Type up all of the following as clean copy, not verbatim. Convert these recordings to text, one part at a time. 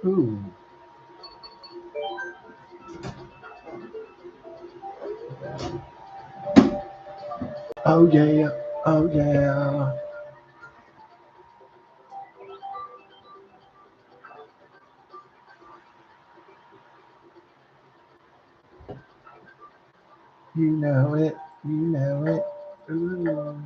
Ooh. Oh yeah. Oh yeah. You know it. You know it. Ooh.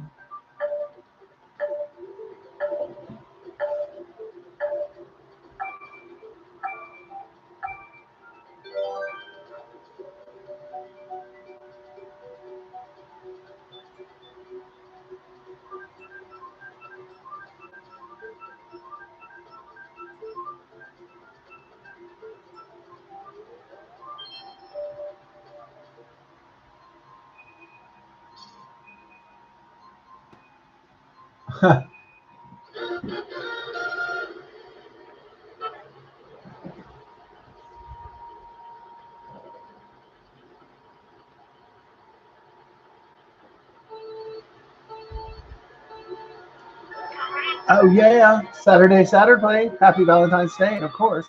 Oh yeah. Saturplay. Happy Valentine's Day, of course.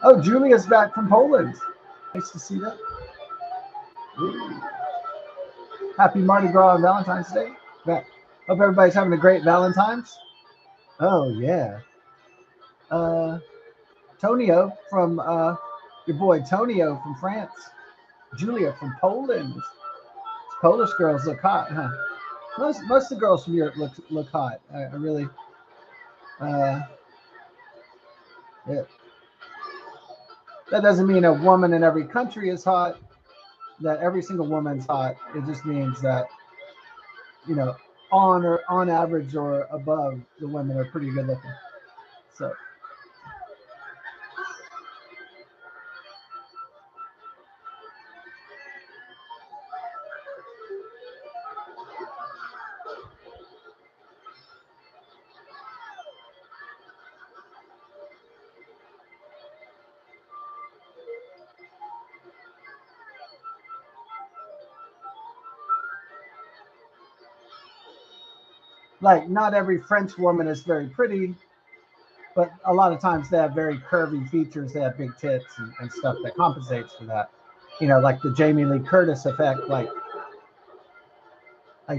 Oh, Julia's back from Poland. Nice to see that. Ooh. Happy Mardi Gras and Valentine's Day. Hope everybody's having a great Valentine's. Oh yeah. Uh, Tonio from your boy Tonio from France. Julia from Poland. Polish girls look hot, huh? Most of the girls from Europe look hot. I really. Uh, yeah. That doesn't mean a woman in every country is hot. That every single woman's hot. It just means that you know on average or above, the women are pretty good looking. So like not every French woman is very pretty, but a lot of times they have very curvy features. They have big tits and stuff that compensates for that. Like the Jamie Lee Curtis effect. Like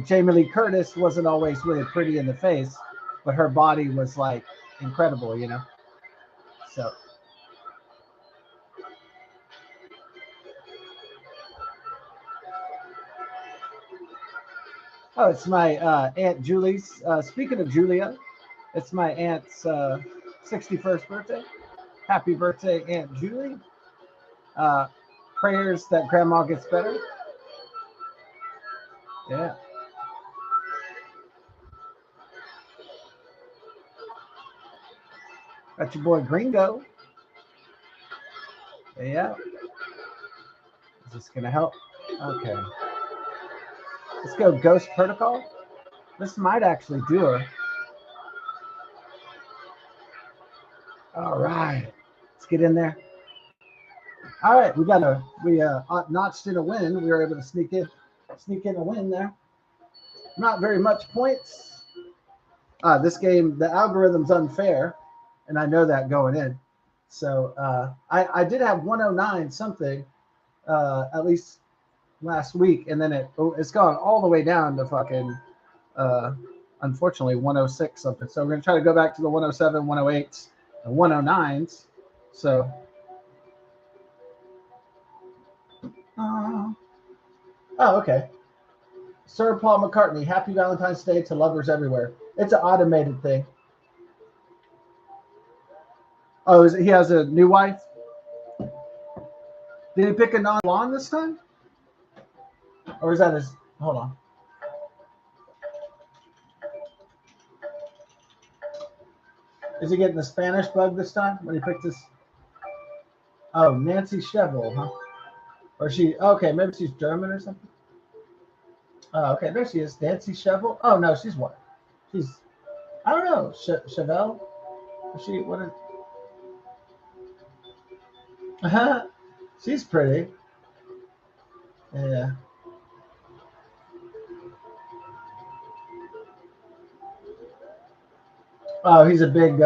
Jamie Lee Curtis wasn't always really pretty in the face, but her body was like incredible. So oh, it's my Aunt Julie's. Speaking of Julia, it's my aunt's 61st birthday. Happy birthday, Aunt Julie. Uh, Prayers that Grandma gets better. Yeah. Got your boy Gringo. Yeah. Is this going to help? Okay. Let's go Ghost Protocol. This might actually do her. All right. Let's get in there. All right. We notched in a win. We were able to sneak in a win there. Not very much points. This game, the algorithm's unfair, and I know that going in. So I did have 109 something, at least last week, and then it's gone all the way down to fucking unfortunately 106 something. So we're gonna try to go back to the 107, 108s, and 109s. So oh, okay. Sir Paul McCartney, happy Valentine's Day to lovers everywhere. It's an automated thing. Oh, he has a new wife? Did he pick a non-blonde this time? Or is that his? Hold on. Is he getting the Spanish bug this time when he picked this? Oh, Nancy Sheville, huh? Or she? Okay, maybe she's German or something. Oh, okay, there she is, Nancy Sheville. Oh no, she's what? She's I don't know, Chevelle. Is she what? She's pretty. Yeah. Oh, he's a big.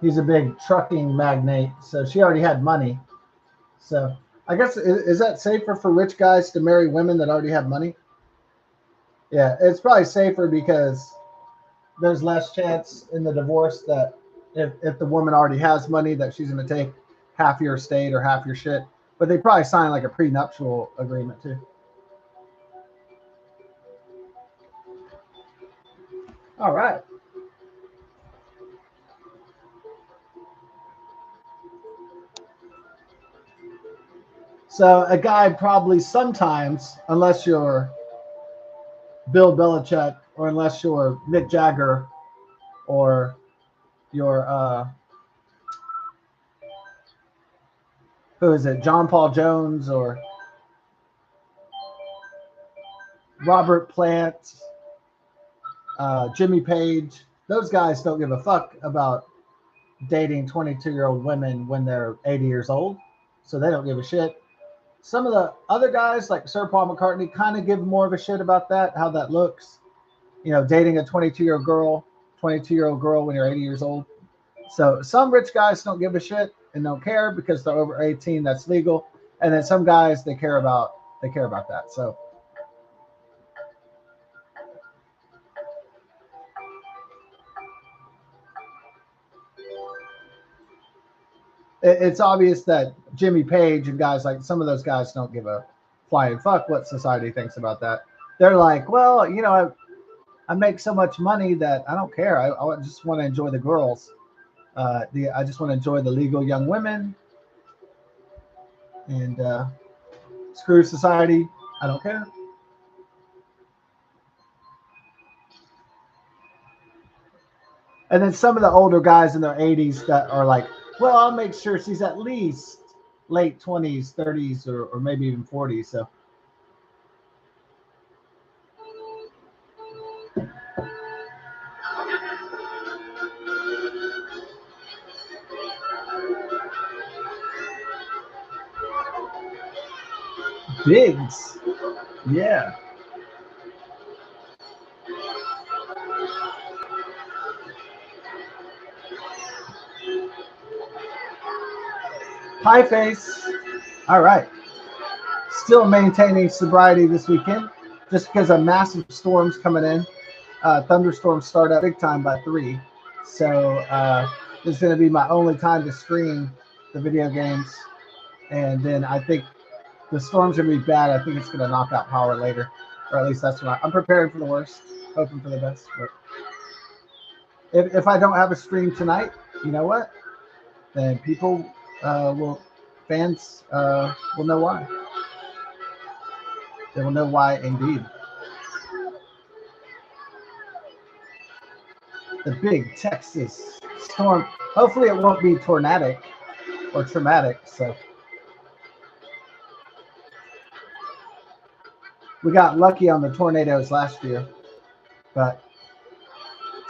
He's a big trucking magnate, so she already had money. So I guess is that safer for rich guys to marry women that already have money? Yeah, it's probably safer because there's less chance in the divorce that if the woman already has money that she's going to take half your estate or half your shit. But they probably sign like a prenuptial agreement too. All right. So a guy probably sometimes, unless you're Bill Belichick or unless you're Mick Jagger or you're who is it, John Paul Jones or Robert Plant, Jimmy Page. Those guys don't give a fuck about dating 22-year-old women when they're 80 years old, so they don't give a shit. Some of the other guys, like Sir Paul McCartney, kind of give more of a shit about that, how that looks. You know, dating a 22-year-old girl when you're 80 years old. So some rich guys don't give a shit and don't care because they're over 18. That's legal. And then some guys they care about that. So it's obvious that Jimmy Page and guys like some of those guys don't give a flying fuck what society thinks about that. They're like, well, you know, I make so much money that I don't care. I just want to enjoy the girls. I just want to enjoy the legal young women and screw society. I don't care. And then some of the older guys in their 80s that are like, well, I'll make sure she's at least late 20s, 30s, or maybe even 40s. So Biggs. Yeah. Pie face. All right. Still maintaining sobriety this weekend just because of massive storms coming in. Thunderstorms start up big time by 3. So this is going to be my only time to stream the video games. And then I think the storm's going to be bad. I think it's going to knock out power later. Or at least that's what I'm preparing for the worst, hoping for the best. But if I don't have a stream tonight, you know what? Then people fans will know why. They will know why indeed. The big Texas storm. Hopefully, it won't be tornadic or traumatic. So we got lucky on the tornadoes last year, but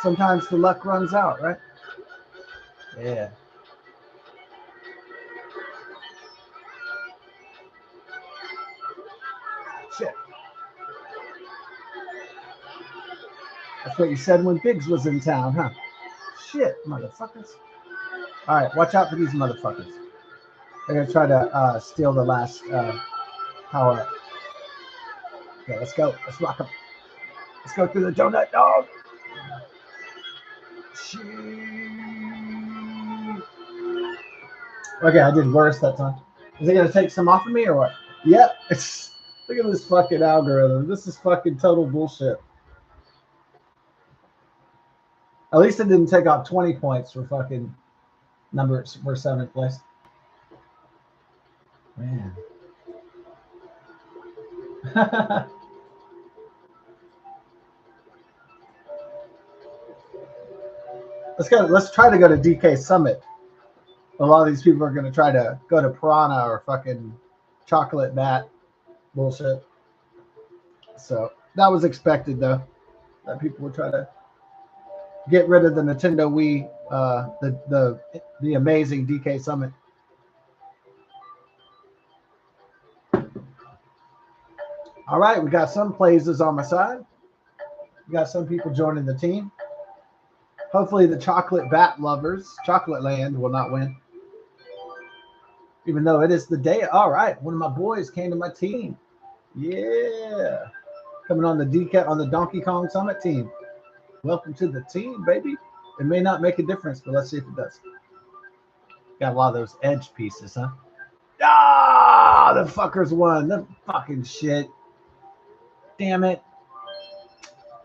sometimes the luck runs out, right? Yeah. Shit. That's what you said when Biggs was in town, huh? Shit, motherfuckers. All right, watch out for these motherfuckers. They're gonna try to steal the last power up. Okay, let's go. Let's rock them. Let's go through the donut dog. Okay, I did worse that time. Is it gonna take some off of me or what? Yep. Look at this fucking algorithm. This is fucking total bullshit. At least it didn't take off 20 points for fucking numbers for 7th place. Man. Let's try to go to DK Summit. A lot of these people are gonna try to go to Piranha or fucking Chocolate Bat bullshit. So that was expected though. That people would try to get rid of the Nintendo Wii, the amazing DK Summit. All right, we got some plays on my side. We got some people joining the team. Hopefully the chocolate bat lovers, Chocolate Land, will not win. Even though it is the day. All right, one of my boys came to my team. Yeah. Coming on the Donkey Kong Summit team. Welcome to the team, baby. It may not make a difference, but let's see if it does. Got a lot of those edge pieces, huh? Ah, the fuckers won. The fucking shit. Damn it.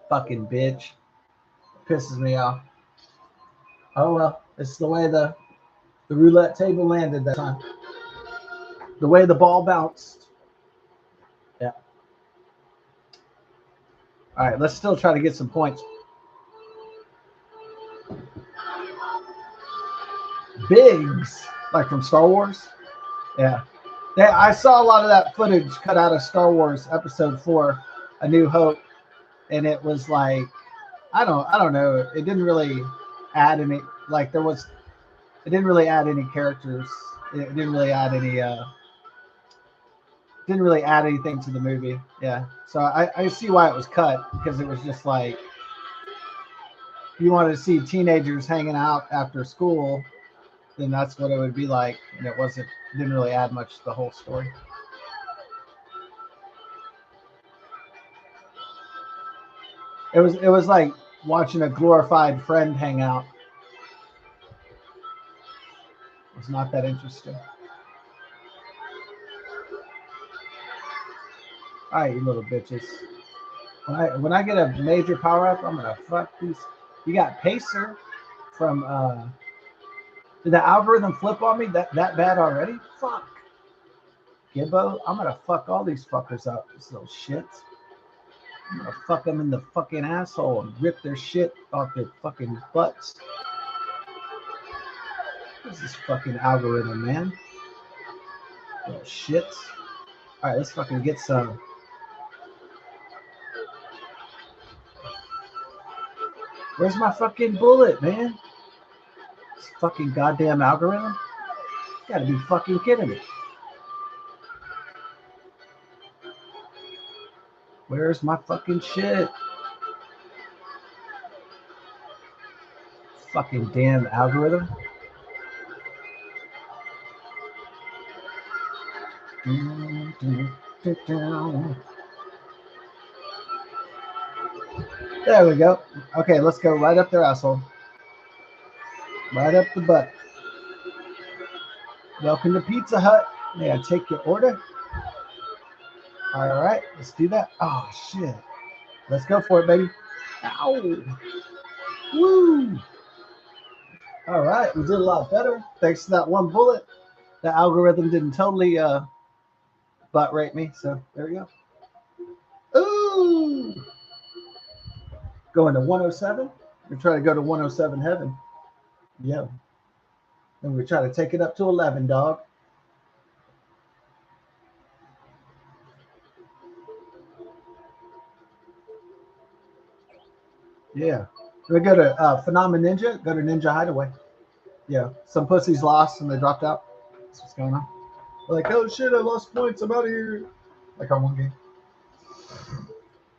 Fucking bitch. Pisses me off. Oh well, it's the way the roulette table landed that time. The way the ball bounced. Yeah. All right, let's still try to get some points. Biggs, like from Star Wars. Yeah. I saw a lot of that footage cut out of Star Wars Episode 4, A New Hope, and it was like, I don't know. It didn't really add any, like it didn't really add any characters. It didn't really add anything to the movie. Yeah. So I see why it was cut, because it was just like, you wanted to see teenagers hanging out after school, then that's what it would be like. And it didn't really add much to the whole story. It was like watching a glorified friend hang out. It was not that interesting. All right, you little bitches. When I get a major power up, I'm gonna fuck these. You got Pacer from did the algorithm flip on me that bad already? Fuck. Gibbo, I'm gonna fuck all these fuckers up, these little shits. I'm gonna fuck them in the fucking asshole and rip their shit off their fucking butts. What's this fucking algorithm, man? Little shits. Alright, let's fucking get some. Where's my fucking bullet, man? This fucking goddamn algorithm? You gotta be fucking kidding me. Where's my fucking shit? Fucking damn algorithm. There we go. Okay, let's go right up their asshole. Right up the butt. Welcome to Pizza Hut. May I take your order? All right, let's do that. Oh, shit. Let's go for it, baby. Ow. Woo. All right, we did a lot better. Thanks to that one bullet. The algorithm didn't totally butt rape me, so there we go. Ooh. Going to 107. We try to go to 107 heaven. Yeah. And we try to take it up to 11, dog. Yeah. We go to Phenomena Ninja. Go to Ninja Hideaway. Yeah. Some pussies lost and they dropped out. That's what's going on. They're like, oh shit, I lost points. I'm out of here. Like on one game.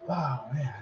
Oh, man.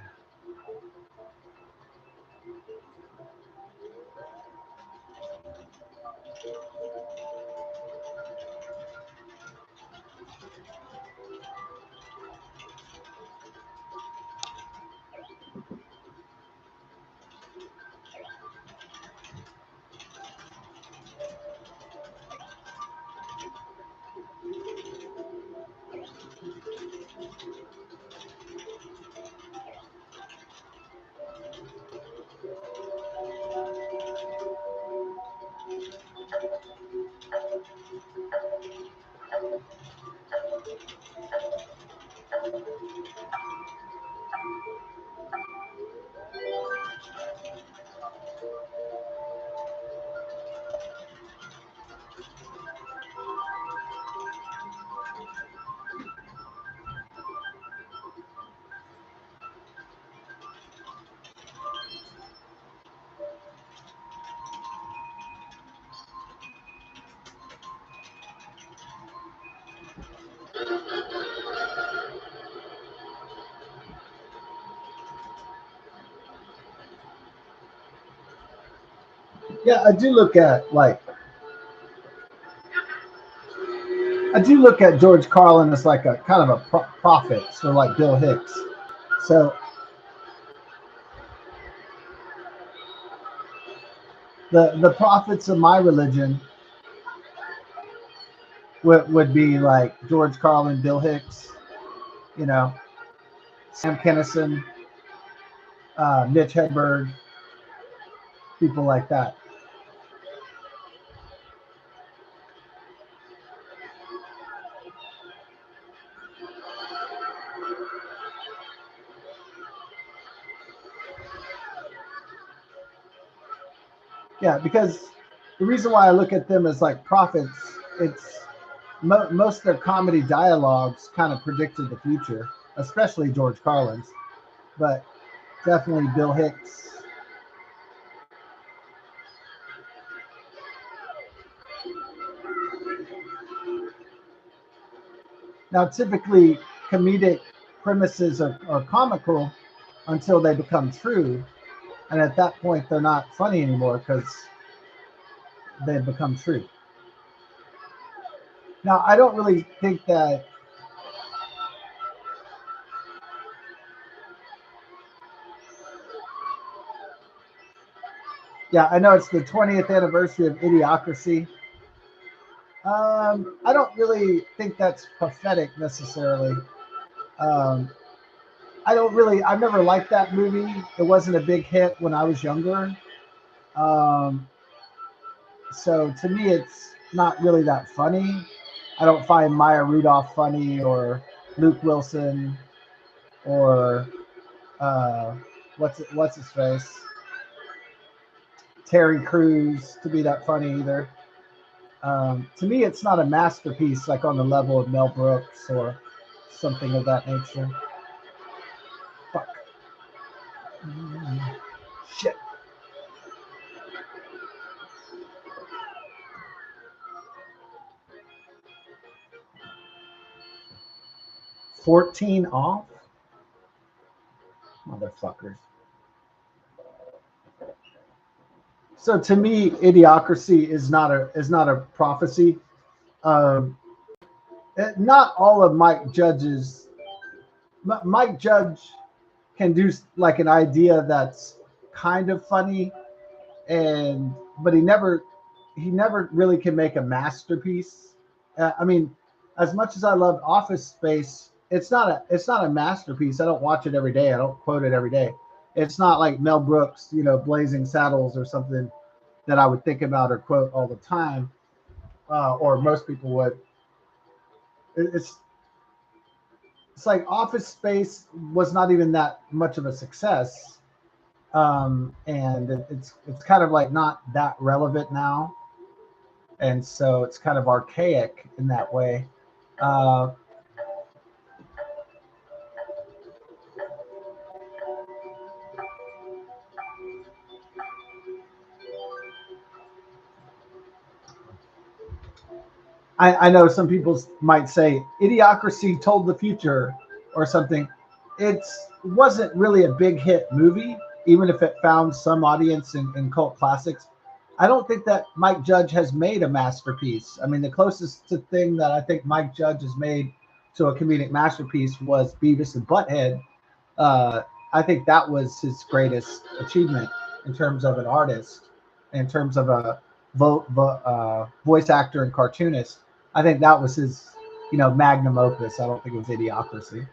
Yeah, I do look at like I do look at George Carlin as like a kind of a prophet, so like Bill Hicks. So the prophets of my religion would be like George Carlin, Bill Hicks, you know, Sam Kinison, Mitch Hedberg, people like that. Yeah, because the reason why I look at them as like prophets, it's most of their comedy dialogues kind of predicted the future, especially George Carlin's, but definitely Bill Hicks. Now, typically, comedic premises are comical until they become true, and at that point, they're not funny anymore because they've become true. Now, I don't really think that. Yeah, I know it's the 20th anniversary of Idiocracy. I don't really think that's prophetic necessarily. Um, I don't really. I've never liked that movie. It wasn't a big hit when I was younger. Um, so to me, it's not really that funny. I don't find Maya Rudolph funny or Luke Wilson or uh, what's his face, Terry Crews to be that funny either. To me, it's not a masterpiece like on the level of Mel Brooks or something of that nature. Fuck. Shit. 14 off? Motherfuckers. So to me, Idiocracy is not a prophecy. Um, Not all of Mike Judge's Mike Judge can do like an idea that's kind of funny, and but he never really can make a masterpiece. I mean, as much as I loved Office Space, it's not a masterpiece. I don't watch it every day. I don't quote it every day. It's not like Mel Brooks, Blazing Saddles or something that I would think about or quote all the time, or most people would. It's it's like Office Space was not even that much of a success, and it's kind of like not that relevant now, and so it's kind of archaic in that way. Uh, I know some people might say Idiocracy told the future or something. It wasn't really a big hit movie, even if it found some audience in cult classics. I don't think that Mike Judge has made a masterpiece. I mean, the closest to thing that I think Mike Judge has made to a comedic masterpiece was Beavis and Butthead. Uh, I think that was his greatest achievement in terms of an artist, in terms of a voice actor and cartoonist. I think that was his, magnum opus. I don't think it was Idiocracy.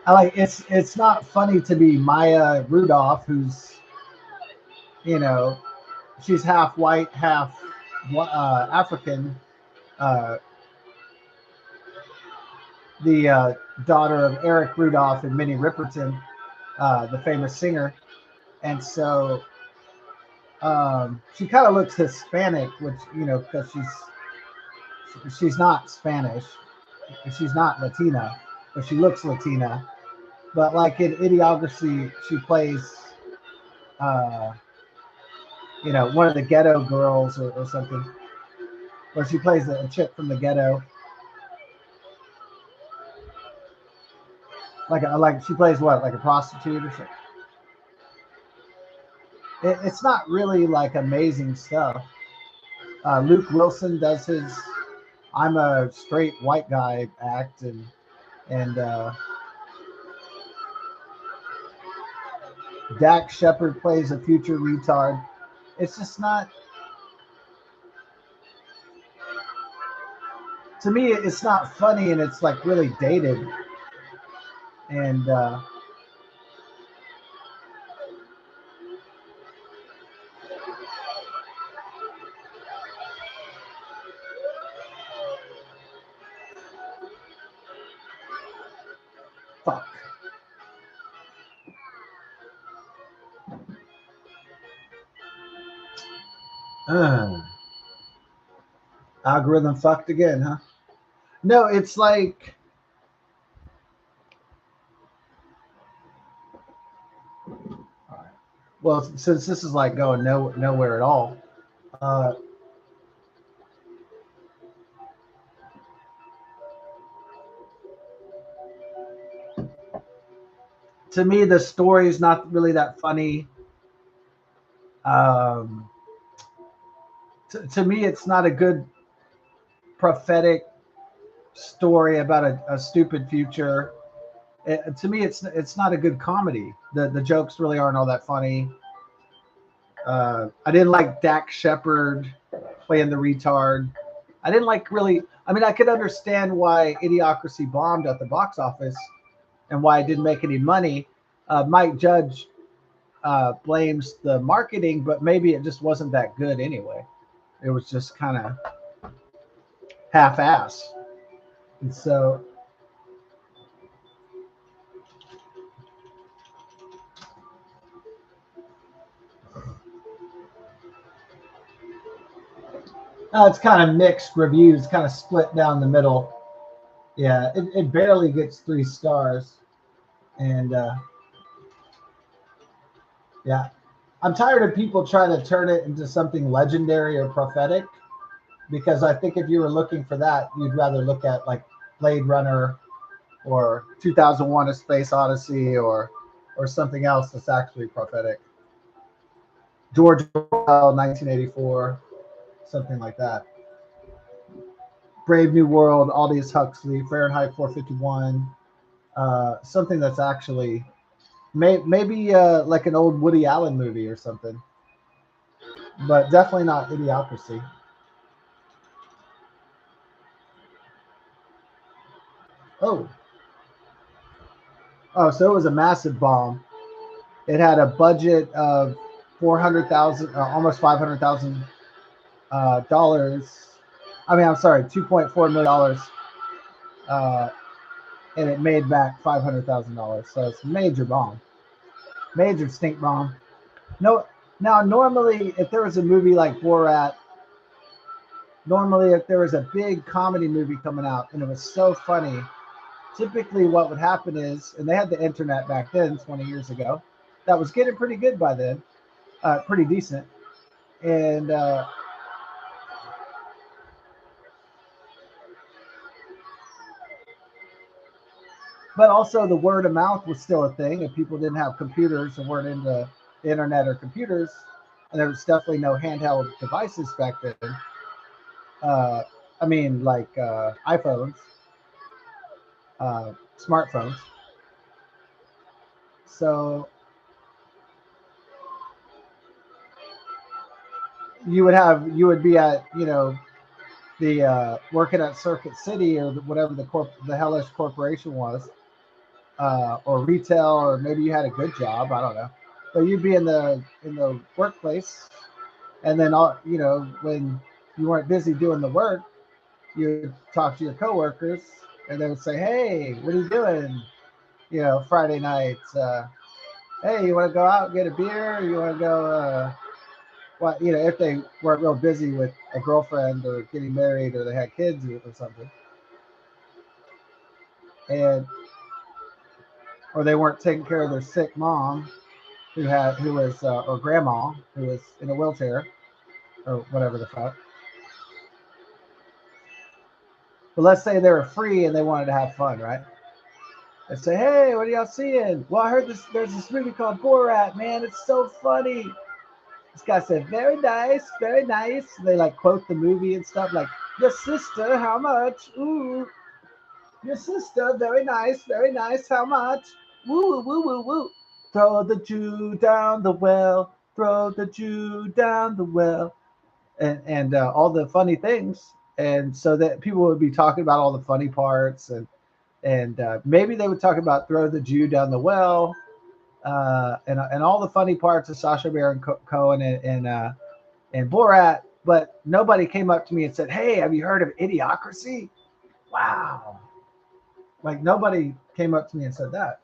I like it's not funny to be Maya Rudolph, who's you know she's half white, half African, uh, the daughter of Eric Rudolph and Minnie Riperton, the famous singer, and so she kind of looks Hispanic, which because she's not Spanish, she's not Latina, but she looks Latina. But like in Idiocracy, she plays, uh, one of the ghetto girls or something. where she plays a chick from the ghetto. Like she plays what, like a prostitute or something. It's not really like amazing stuff. Luke Wilson does his "I'm a straight white guy" act, and Dax Shepard plays a future retard. It's just not. To me, it's not funny, and it's like really dated. And fuck. Algorithm fucked again, huh? No, it's like. Well, since this is like going nowhere at all, to me the story is not really that funny. To me, it's not a good prophetic story about a stupid future. To me, it's not a good comedy. The jokes really aren't all that funny. I didn't like Dax Shepard playing the retard. I didn't like really. I mean, I could understand why Idiocracy bombed at the box office and why it didn't make any money. Mike Judge blames the marketing, but maybe it just wasn't that good anyway. It was just kind of half-ass. And so it's kind of mixed reviews, kind of split down the middle. Yeah, it barely gets 3 stars. And yeah, I'm tired of people trying to turn it into something legendary or prophetic, because I think if you were looking for that, you'd rather look at like Blade Runner or 2001: A Space Odyssey or something else that's actually prophetic. George Orwell, 1984, something like that. Brave New World, Aldous Huxley, Fahrenheit 451, something that's actually maybe like an old Woody Allen movie or something, but definitely not Idiocracy. Oh, so it was a massive bomb. It had a budget of 400,000, almost $500,000 dollars. I mean, I'm sorry, $2.4 million, and it made back $500,000. So it's a major bomb, major stink bomb. No, now normally if there was a movie like Borat, normally if there was a big comedy movie coming out and it was so funny, typically what would happen is, and they had the internet back then, 20 years ago, that was getting pretty good by then, pretty decent, and but also the word of mouth was still a thing. If people didn't have computers and weren't into the internet or computers, and there was definitely no handheld devices back then. Uh, I mean, like iPhones, smartphones. So you would be at, the working at Circuit City or whatever the hellish corporation was, or retail, or maybe you had a good job. I don't know, but you'd be in the workplace, and then when you weren't busy doing the work, you'd talk to your coworkers, and they would say, "Hey, what are you doing? Friday nights. Hey, you want to go out and get a beer? You want to go?" Well, if they weren't real busy with a girlfriend or getting married or they had kids or something, and or they weren't taking care of their sick mom who was or grandma who was in a wheelchair or whatever the fuck. But let's say they were free and they wanted to have fun, right? They'd say, hey, what are y'all seeing? Well, I heard there's this movie called Borat, man. It's so funny. This guy said, very nice, very nice. And they like quote the movie and stuff like, your sister, how much? Ooh, your sister, very nice, how much? Woo, woo, woo, woo. Throw the Jew down the well, throw the Jew down the well. And all the funny things. And so that people would be talking about all the funny parts. And maybe they would talk about throw the Jew down the well. And all the funny parts of Sacha Baron Cohen and Borat, but nobody came up to me and said, hey, have you heard of Idiocracy? Wow. Like nobody came up to me and said that.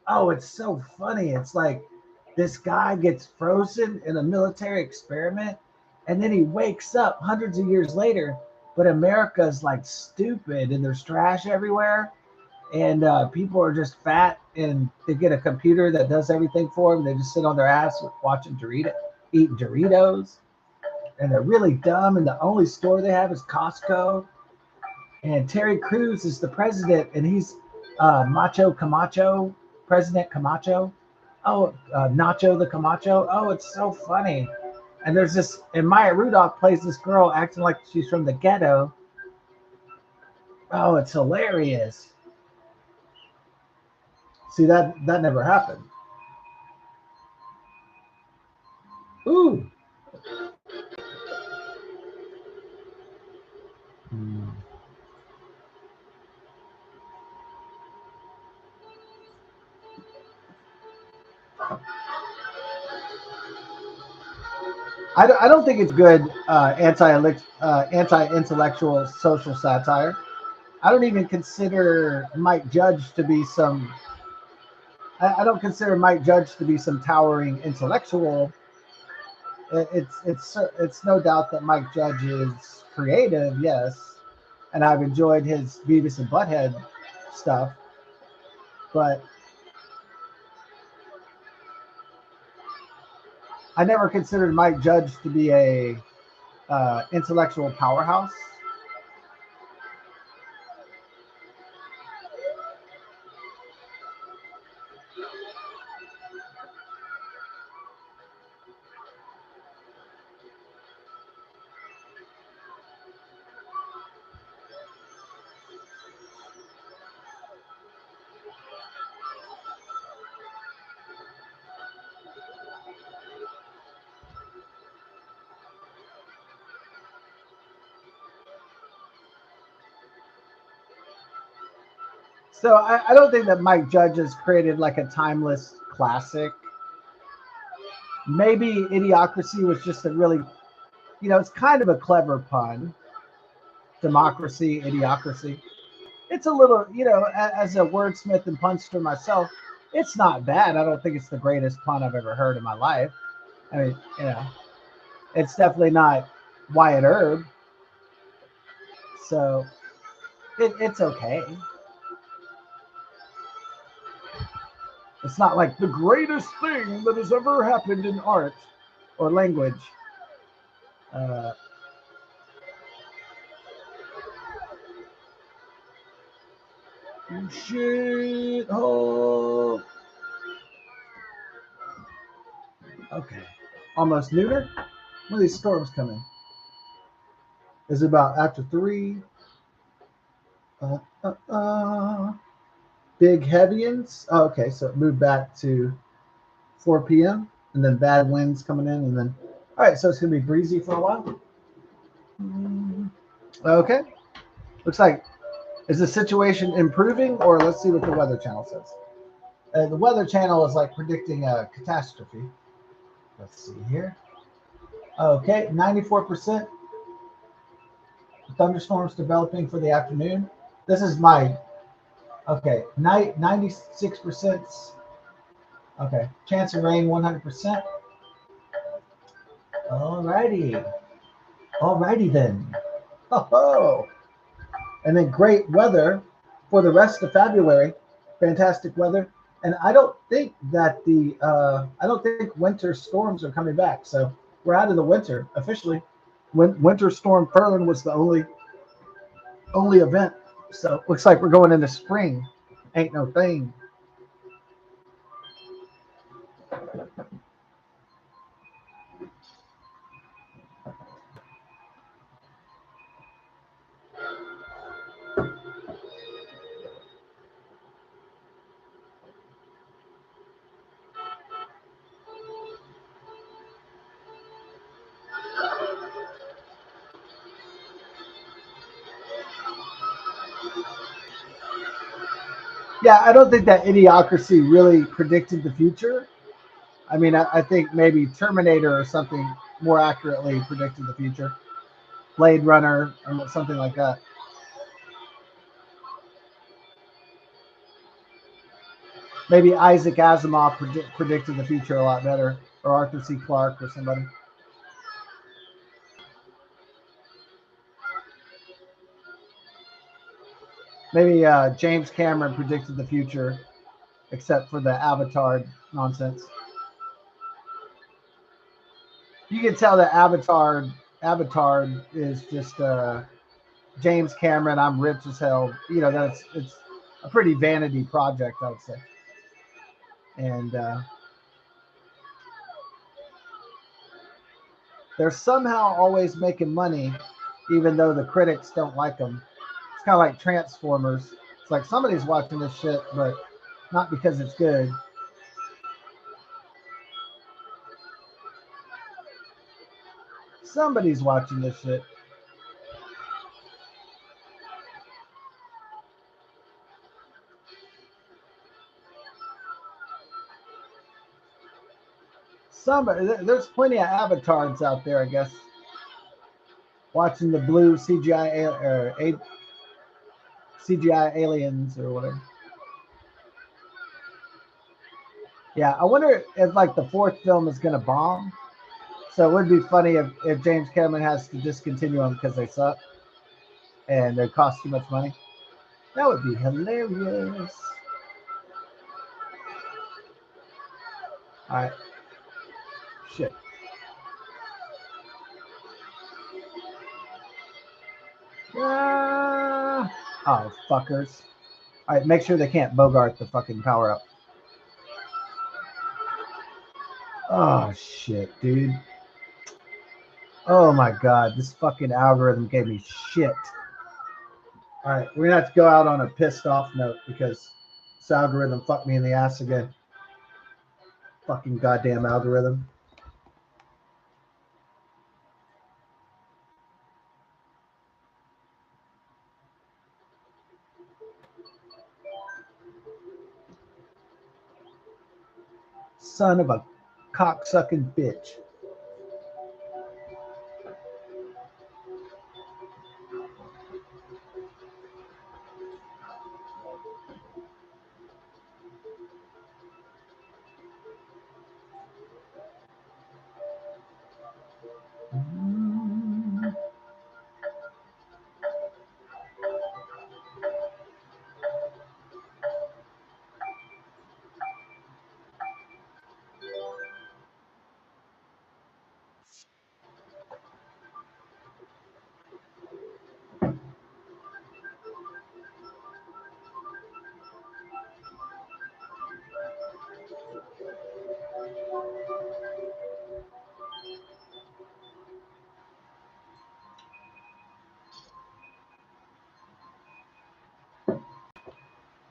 Oh, it's so funny. It's like this guy gets frozen in a military experiment and then he wakes up hundreds of years later, but America's like stupid and there's trash everywhere. And people are just fat and they get a computer that does everything for them. They just sit on their ass watching eating Doritos. And they're really dumb. And the only store they have is Costco. And Terry Crews is the president. And he's Macho Camacho, President Camacho. Oh, Nacho the Camacho. Oh, it's so funny. And there's this, and Maya Rudolph plays this girl acting like she's from the ghetto. Oh, it's hilarious. See, that never happened. Ooh. I don't think it's good anti-intellectual social satire. I don't even consider Mike Judge to be some. I don't consider Mike Judge to be some towering intellectual. It's no doubt that Mike Judge is creative, yes, and I've enjoyed his Beavis and Butthead stuff, but I never considered Mike Judge to be a intellectual powerhouse. So I don't think that Mike Judge has created like a timeless classic. Maybe Idiocracy was just a really, it's kind of a clever pun. Democracy, Idiocracy. It's a little, as a wordsmith and punster myself, it's not bad. I don't think it's the greatest pun I've ever heard in my life. I mean, it's definitely not Wyatt Earp. So it's okay. It's not like the greatest thing that has ever happened in art or language. Shit hole. Okay. Almost neuter? When are these storms coming? Is it about after 3? Big heavyins. Oh, okay, so it moved back to 4 p.m. and then bad winds coming in, and then all right, so it's gonna be breezy for a while. Okay, looks like is the situation improving, or let's see what the Weather Channel says. The Weather Channel is like predicting a catastrophe. Let's see here. Okay, 94%. Thunderstorms developing for the afternoon. This is my night 96%. Okay, chance of rain 100%. Alrighty then. Oh, and then great weather for the rest of February. Fantastic weather, and I don't think that I don't think winter storms are coming back. So we're out of the winter officially. Winter Storm Fern was the only only event. So looks like we're going into spring. Ain't no thing. Yeah, I don't think that Idiocracy really predicted the future. I mean, I think maybe Terminator or something more accurately predicted the future. Blade Runner or something like that. Maybe Isaac Asimov predicted the future a lot better, or Arthur C. Clarke or somebody. Maybe James Cameron predicted the future, except for the Avatar nonsense. You can tell that Avatar is just James Cameron. I'm rich as hell. You know, that's it's a pretty vanity project, I would say. And they're somehow always making money, even though the critics don't like them. It's kind of like Transformers. It's like somebody's watching this shit, but not because it's good. Somebody's watching this shit. Somebody, there's plenty of avatars out there, I guess, watching the blue CGI aliens or whatever. Yeah, I wonder if like the fourth film is gonna bomb. So it would be funny if James Cameron has to discontinue them because they suck and they cost too much money. That would be hilarious. All right. Shit. Ah. Oh, fuckers. All right, make sure they can't bogart the fucking power up. Oh, shit, dude. Oh, my God. This fucking algorithm gave me shit. All right, we're going to have to go out on a pissed off note because this algorithm fucked me in the ass again. Fucking goddamn algorithm. Son of a cocksucking bitch.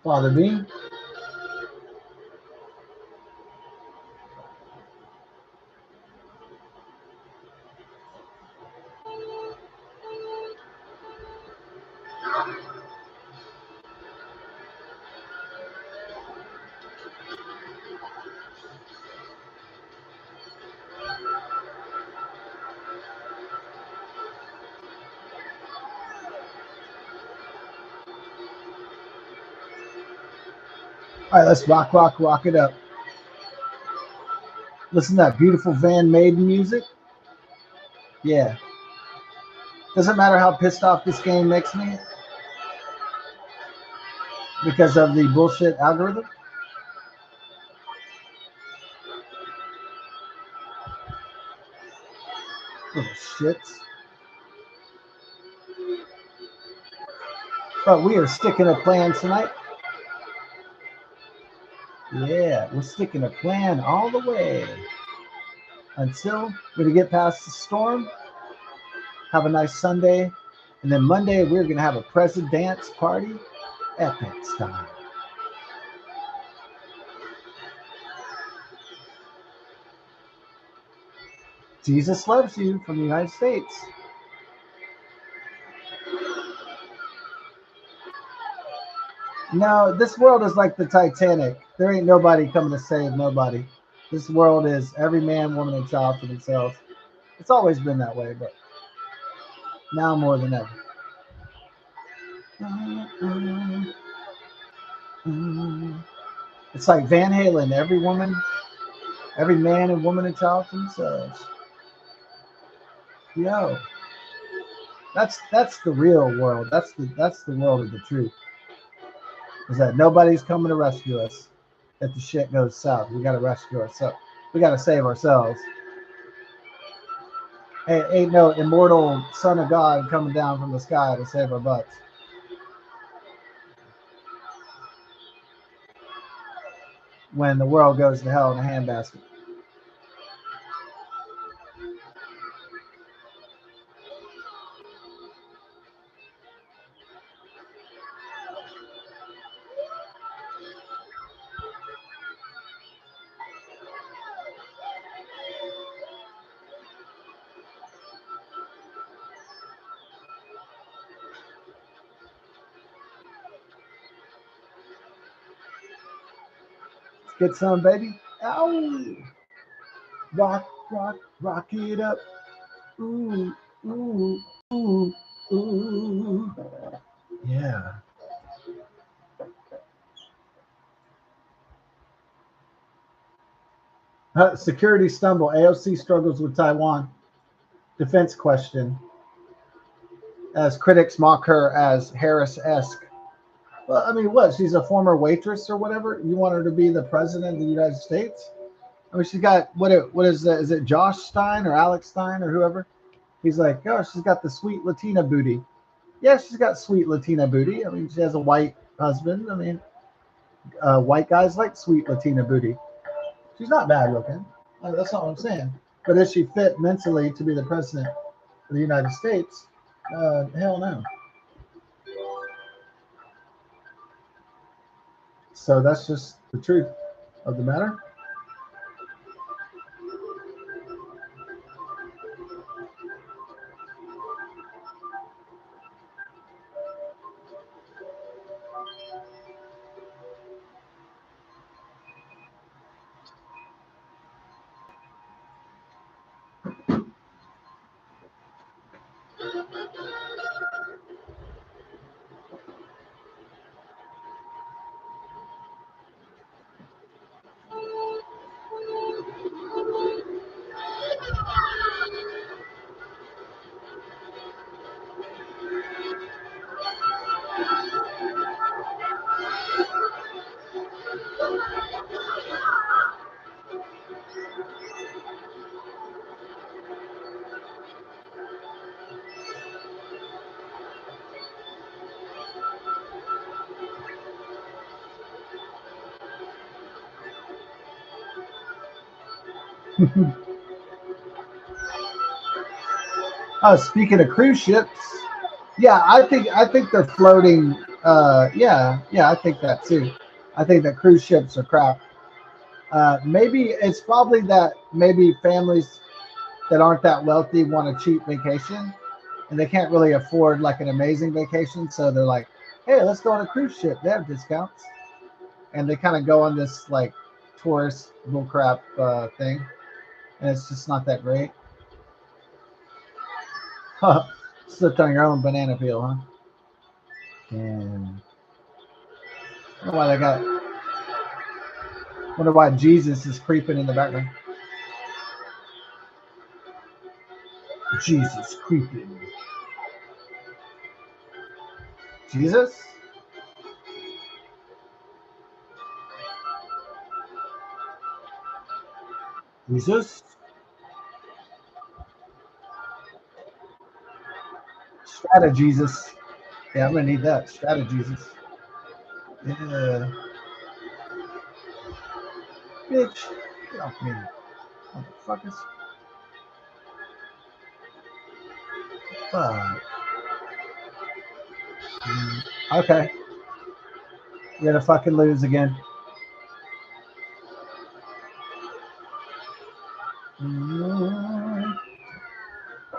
Father Bean. All right, let's rock it up. Listen to that beautiful Van Maiden music. Yeah. Doesn't matter how pissed off this game makes me because of the bullshit algorithm. Little shits. But we are sticking to plans tonight. Yeah, we're sticking to plan all the way until we get past the storm. Have a nice Sunday. And then Monday, we're going to have a present dance party, epic style. Jesus loves you from the United States. No, this world is like the Titanic. There ain't nobody coming to save nobody. This world is every man, woman, and child for themselves. It's always been that way, but now more than ever. It's like Van Halen, every woman, every man and woman and child for themselves. Yo, that's the real world. That's the world of the truth. Is that nobody's coming to rescue us if the shit goes south. We gotta rescue ourselves. We gotta save ourselves. Hey, ain't no immortal son of God coming down from the sky to save our butts. When the world goes to hell in a handbasket. Let's get some, baby. Ow! Rock, rock, rock it up. Ooh, ooh, ooh, ooh. Yeah. Security stumble. AOC struggles with Taiwan. Defense question. As critics mock her as Harris-esque. Well, I mean, what? She's a former waitress or whatever. You want her to be the president of the United States? I mean, she's got what is that? Is it Josh Stein or Alex Stein or whoever? He's like, oh, she's got the sweet Latina booty. Yeah, she's got sweet Latina booty. I mean, she has a white husband. I mean, white guys like sweet Latina booty. She's not bad looking. That's not what I'm saying. But is she fit mentally to be the president of the United States? Hell no. So that's just the truth of the matter. Speaking of cruise ships, yeah, I think they're floating. Yeah, I think that too. I think that cruise ships are crap. Maybe it's probably that maybe families that aren't that wealthy want a cheap vacation, and they can't really afford like an amazing vacation, so they're like, "Hey, let's go on a cruise ship. They have discounts," and they kind of go on this like tourist bullcrap thing, and it's just not that great. Slipped on your own banana peel, huh? And I wonder why they got. Wonder why Jesus is creeping in the background. Jesus creeping. Jesus. Jesus. Strata Jesus. Yeah, I'm gonna need that. Strategies. Yeah. Bitch, get off me, motherfuckers. Fuck. Okay, we're gonna fucking lose again.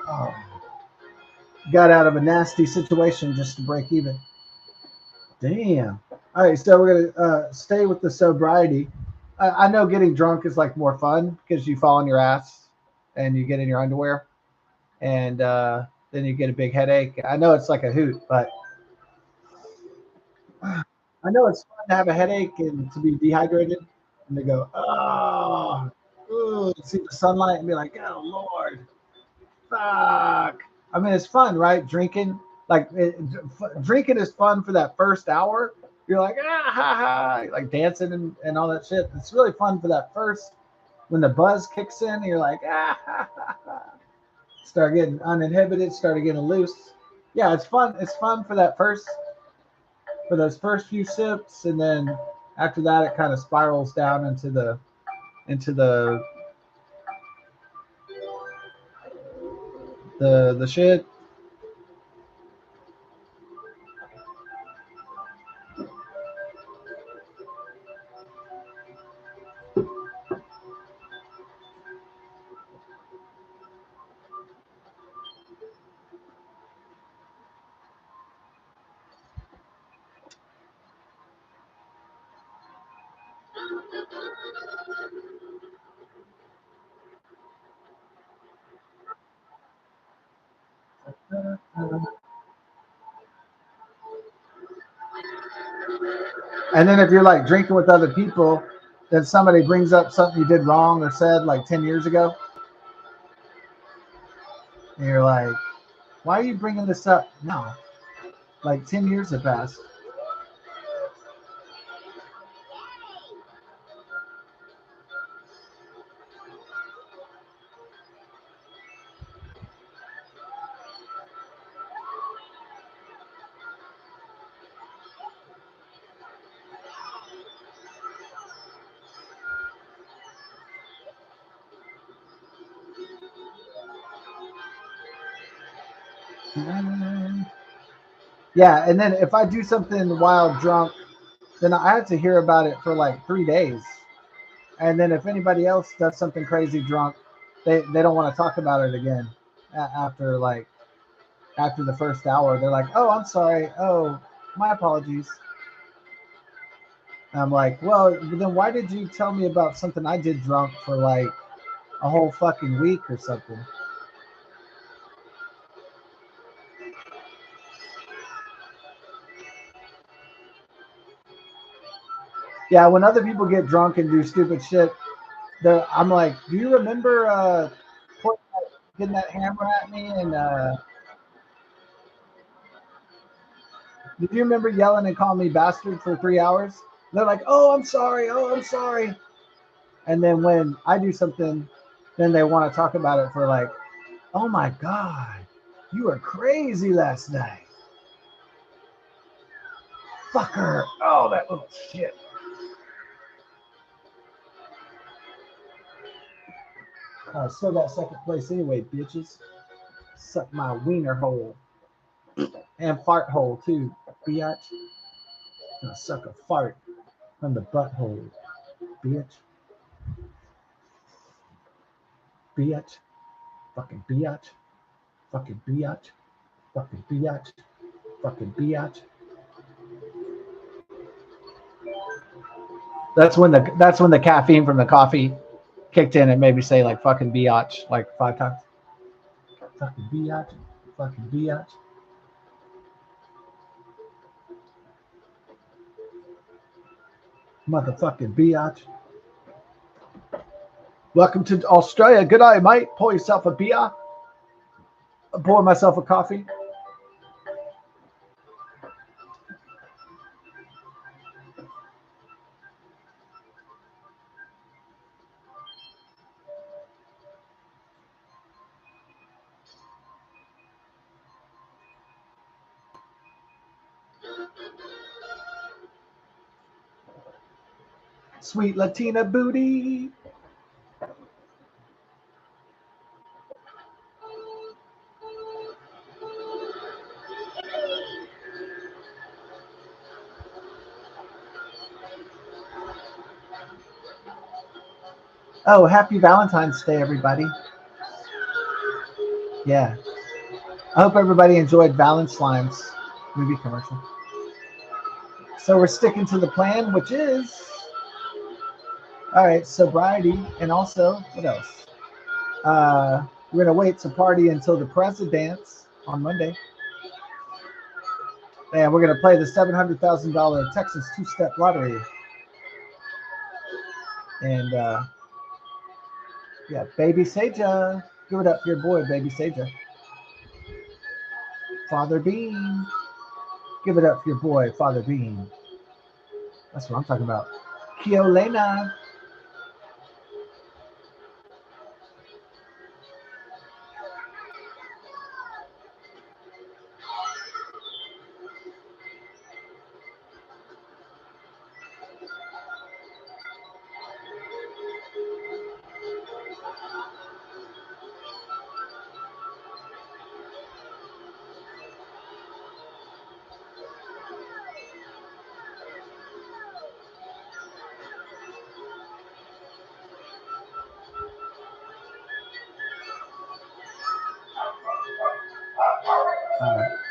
Oh. Got out of a nasty situation just to break even. Damn. All right, so we're gonna stay with the sobriety. I know getting drunk is like more fun because you fall on your ass and you get in your underwear, and then you get a big headache. I know it's like a hoot, but I know it's fun to have a headache and to be dehydrated and to go, oh, ooh, see the sunlight and be like, oh Lord, fuck. I mean, it's fun, right? Drinking, like drinking is fun for that first hour. You're like, ah, ha, ha, like dancing and all that shit. It's really fun for that first, when the buzz kicks in, you're like, ah, ha, ha, ha. Start getting uninhibited, start getting loose. Yeah, it's fun. It's fun for that first, for those first few sips, and then after that, it kind of spirals down into the shit. And then if you're like drinking with other people, then somebody brings up something you did wrong or said like 10 years ago, and you're like, why are you bringing this up now? Like 10 years have passed. Yeah, and then if I do something while drunk, then I have to hear about it for like 3 days. And then if anybody else does something crazy drunk, they don't want to talk about it again after like after the first hour. They're like, oh, I'm sorry. Oh, my apologies. And I'm like, well, then why did you tell me about something I did drunk for like a whole fucking week or something? Yeah, when other people get drunk and do stupid shit, I'm like, do you remember getting that hammer at me? And did you remember yelling and calling me bastard for 3 hours? They're like, oh, I'm sorry. Oh, I'm sorry. And then when I do something, then they want to talk about it for like, oh my God, you were crazy last night. Fucker. Oh, that little shit. I still got second place anyway, bitches. Suck my wiener hole. And fart hole, too, bitch. Gonna suck a fart from the butthole, bitch. Bitch. Fucking bitch. Fucking bitch. Fucking bitch. Fucking bitch. That's when the caffeine from the coffee kicked in and made me say like fucking biatch like 5 times. Fucking biatch. Fucking biatch. Motherfucking biatch. Welcome to Australia. Good night, mate. Pour yourself a beer. Pour myself a coffee. Sweet Latina booty. Oh, happy Valentine's Day, everybody. Yeah. I hope everybody enjoyed Valentine's movie commercial. So we're sticking to the plan, which is, all right, sobriety. And also, what else? We're going to wait to party until the president's on Monday. And we're going to play the $700,000 Texas two-step lottery. And, yeah, Baby Seja. Give it up for your boy, Baby Seja. Father Bean. Give it up for your boy, Father Bean. That's what I'm talking about. Kiolena.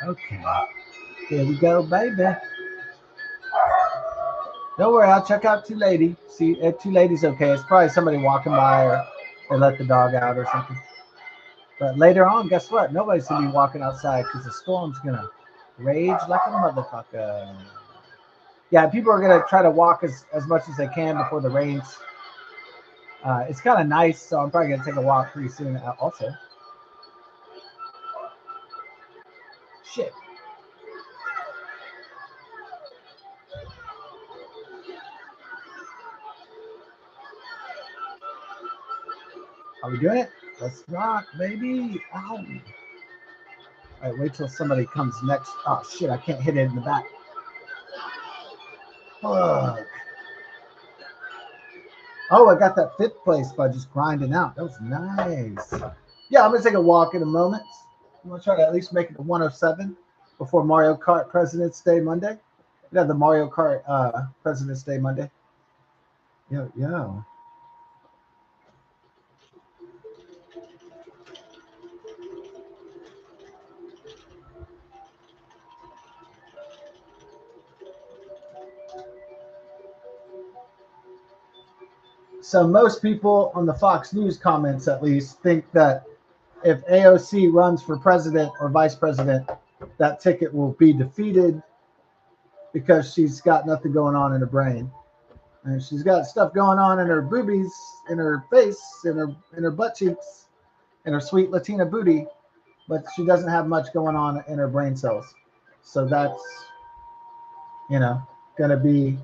Okay. Here we go, baby. Don't worry, I'll check out Two Lady. See, if Two Lady's okay. It's probably somebody walking by or they let the dog out or something. But later on, guess what? Nobody's going to be walking outside because the storm's going to rage like a motherfucker. Yeah, people are going to try to walk as much as they can before the rains. It's kind of nice, so I'm probably going to take a walk pretty soon also. Shit. Are we doing it? Let's rock, baby. Ow. All right, wait till somebody comes next. Oh, shit, I can't hit it in the back. Fuck. Oh, I got that fifth place by just grinding out. That was nice. Yeah, I'm going to take a walk in a moment. I'm going to try to at least make it to 107 before Mario Kart President's Day Monday. We have the Mario Kart President's Day Monday. Yo. So most people on the Fox News comments, at least, think that if AOC runs for president or vice president, that ticket will be defeated because she's got nothing going on in her brain. And she's got stuff going on in her boobies, in her face, in her butt cheeks, in her sweet Latina booty, but she doesn't have much going on in her brain cells. So that's, gonna be.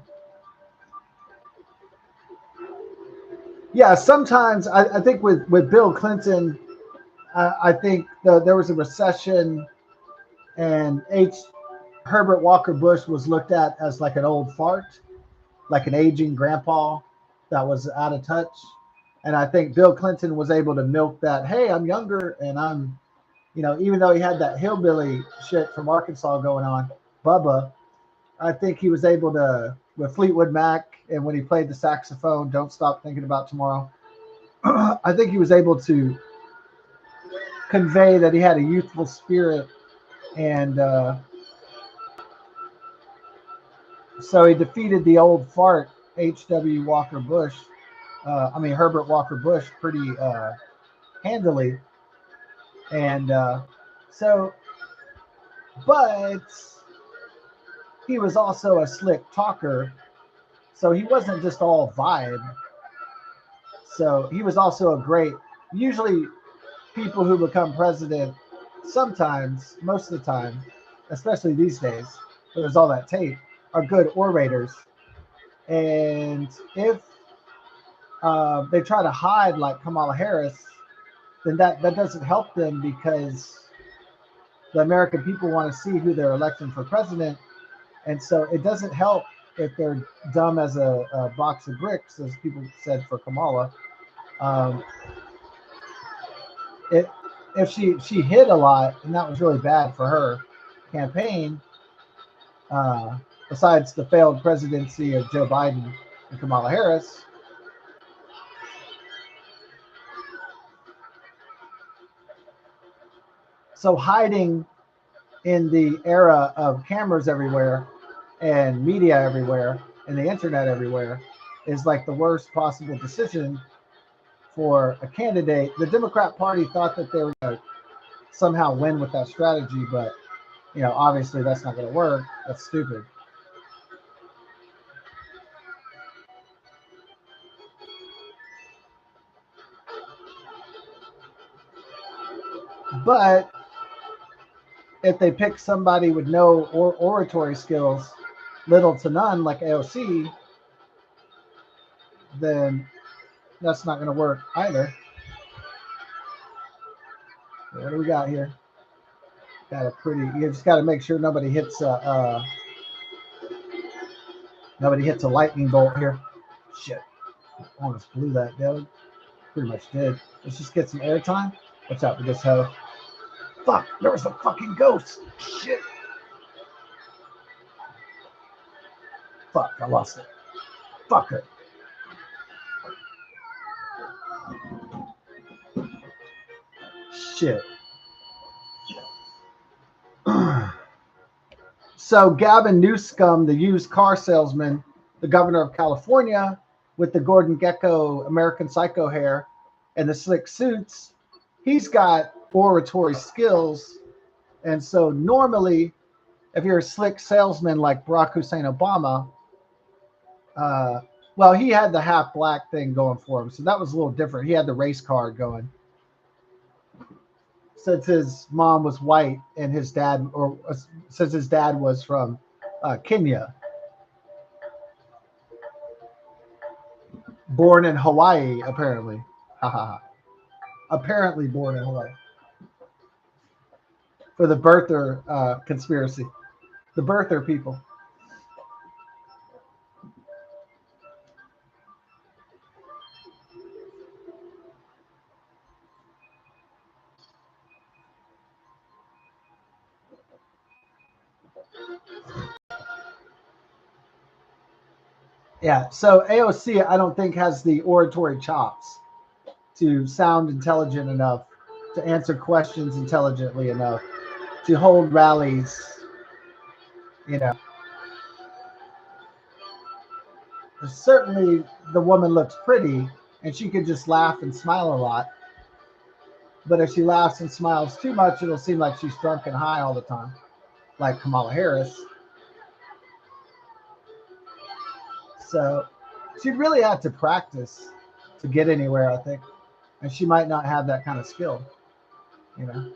Yeah, sometimes I think with Bill Clinton, I think there was a recession, and Herbert Walker Bush was looked at as like an old fart, like an aging grandpa that was out of touch. And I think Bill Clinton was able to milk that, hey, I'm younger and I'm, even though he had that hillbilly shit from Arkansas going on, Bubba, I think he was able to, with Fleetwood Mac and when he played the saxophone, Don't Stop Thinking About Tomorrow, I think he was able to convey that he had a youthful spirit. And so he defeated the old fart, H.W. Walker Bush. Herbert Walker Bush pretty handily. And but he was also a slick talker. So he wasn't just all vibe. So he was also usually people who become president, sometimes, most of the time, especially these days, where there's all that tape, are good orators. And if they try to hide like Kamala Harris, then that doesn't help them because the American people want to see who they're electing for president. And so it doesn't help if they're dumb as a box of bricks, as people said for Kamala. Um, it, if she hid a lot, and that was really bad for her campaign, uh, besides the failed presidency of Joe Biden and Kamala Harris. So hiding in the era of cameras everywhere and media everywhere and the internet everywhere is like the worst possible decision for a candidate. The Democrat Party thought that they were going to somehow win with that strategy, but obviously that's not going to work. That's stupid. But if they pick somebody with no oratory skills, little to none, like AOC, then that's not going to work either. What do we got here? Got a pretty. You just got to make sure nobody hits a lightning bolt here. Shit, almost blew that, dude. Pretty much did. Let's just get some airtime. Watch out for this hoe. Fuck, there was a fucking ghost. Shit. Fuck, I lost it. Fuck it. Shit. So Gavin Newsom, the used car salesman, the governor of California, with the Gordon Gekko American Psycho hair and the slick suits, he's got oratory skills. And so normally, if you're a slick salesman like Barack Hussein Obama, well, he had the half black thing going for him. So that was a little different. He had the race card going. Since his mom was white and his dad, or since his dad was from Kenya, born in Hawaii, apparently. Apparently born in Hawaii. For the birther conspiracy. The birther people. Yeah, so AOC, I don't think has the oratory chops to sound intelligent enough, to answer questions intelligently enough, to hold rallies, you know. Certainly the woman looks pretty and she could just laugh and smile a lot. But if she laughs and smiles too much, it'll seem like she's drunk and high all the time, like Kamala Harris. So she'd really have to practice to get anywhere, I think. And she might not have that kind of skill, you know.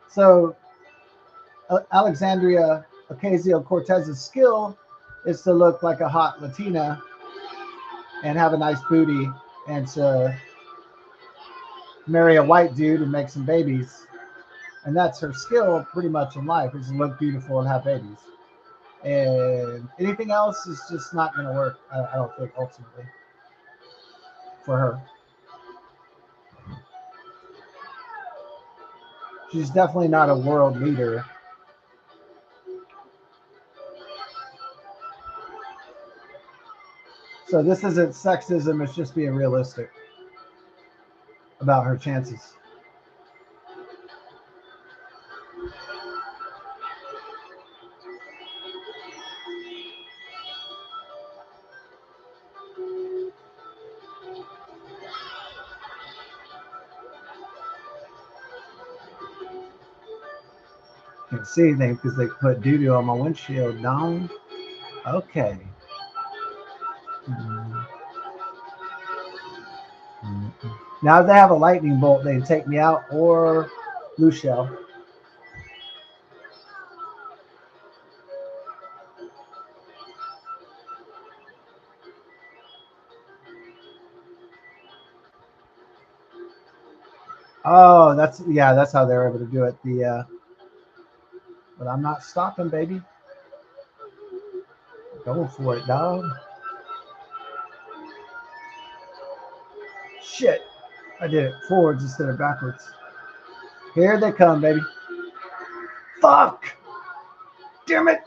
So Alexandria Ocasio-Cortez's skill is to look like a hot Latina and have a nice booty and to marry a white dude and make some babies. And that's her skill pretty much in life, is to look beautiful and have babies. And anything else is just not going to work, I don't think, ultimately, for her. She's definitely not a world leader. So this isn't sexism, it's just being realistic about her chances. Can't see anything because they put doo-doo on my windshield down. Okay. Now if they have a lightning bolt, they can take me out, or Lucio. Oh, that's how they're able to do it. But I'm not stopping, baby. Going for it, dog. Shit. I did it forwards instead of backwards. Here they come, baby. Fuck! Damn it!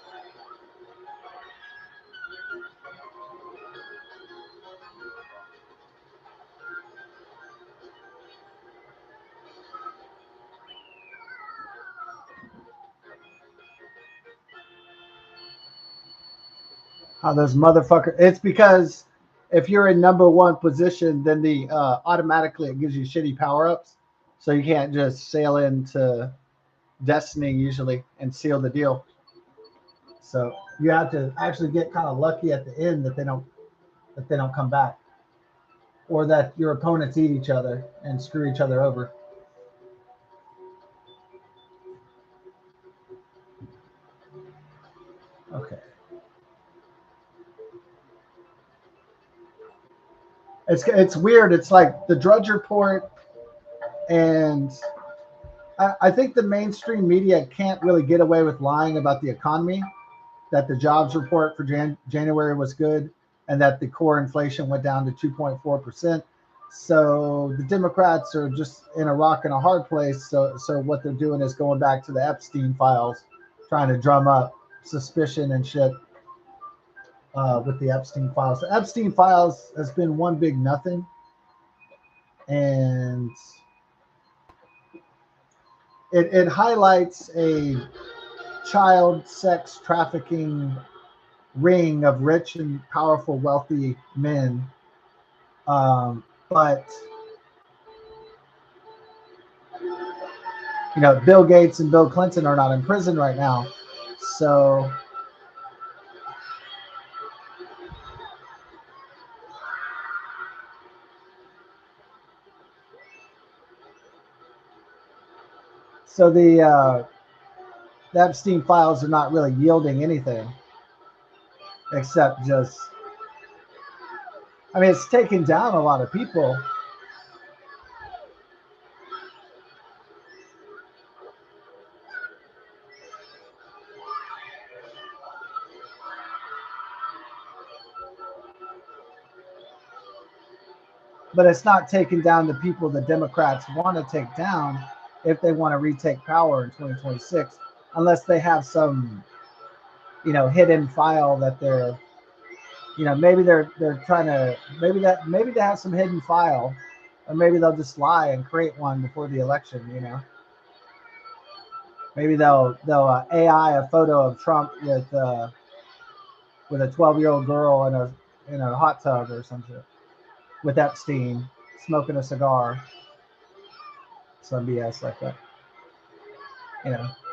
How those motherfuckers. It's because if you're in number one position, then the automatically it gives you shitty power ups. So you can't just sail into Destiny usually and seal the deal. So you have to actually get kind of lucky at the end that they don't come back, or that your opponents eat each other and screw each other over. Okay, it's weird. It's like the Drudge Report, and I think the mainstream media can't really get away with lying about the economy. That the jobs report for January was good, and that the core inflation went down to 2.4%. So the Democrats are just in a rock and a hard place. So what they're doing is going back to the Epstein files, trying to drum up suspicion and shit with the Epstein files. The Epstein files has been one big nothing, and it highlights a child sex trafficking ring of rich and powerful, wealthy men. But Bill Gates and Bill Clinton are not in prison right now, so the Epstein files are not really yielding anything except just. I mean, it's taken down a lot of people. But it's not taking down the people the Democrats want to take down if they want to retake power in 2026, unless they have some, hidden file that they're, maybe they're trying to, maybe they have some hidden file, or maybe they'll just lie and create one before the election. Maybe they'll AI a photo of Trump with a 12-year-old girl in a hot tub or something with Epstein smoking a cigar, some BS like that.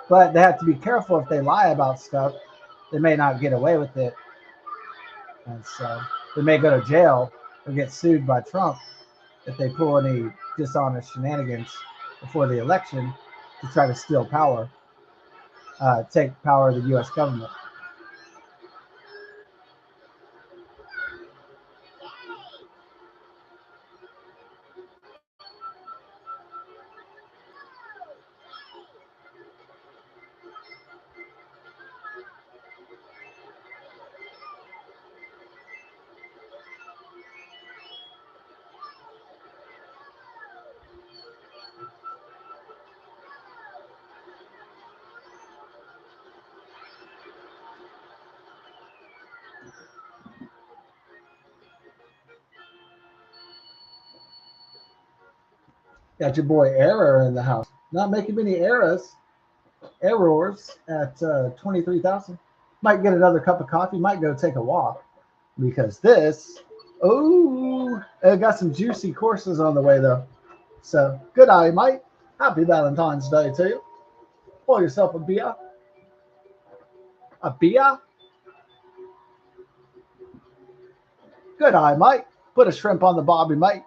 But they have to be careful. If they lie about stuff, they may not get away with it, and so they may go to jail or get sued by Trump if they pull any dishonest shenanigans before the election to try to steal power, take power of the U.S. government. Got your boy Error in the house. Not making many errors at 23,000. Might get another cup of coffee. Might go take a walk because this. Oh, it got some juicy courses on the way though. So good eye, mate. Happy Valentine's Day to you. Pour yourself a beer. A beer. Good eye, mate. Put a shrimp on the bobby, mate.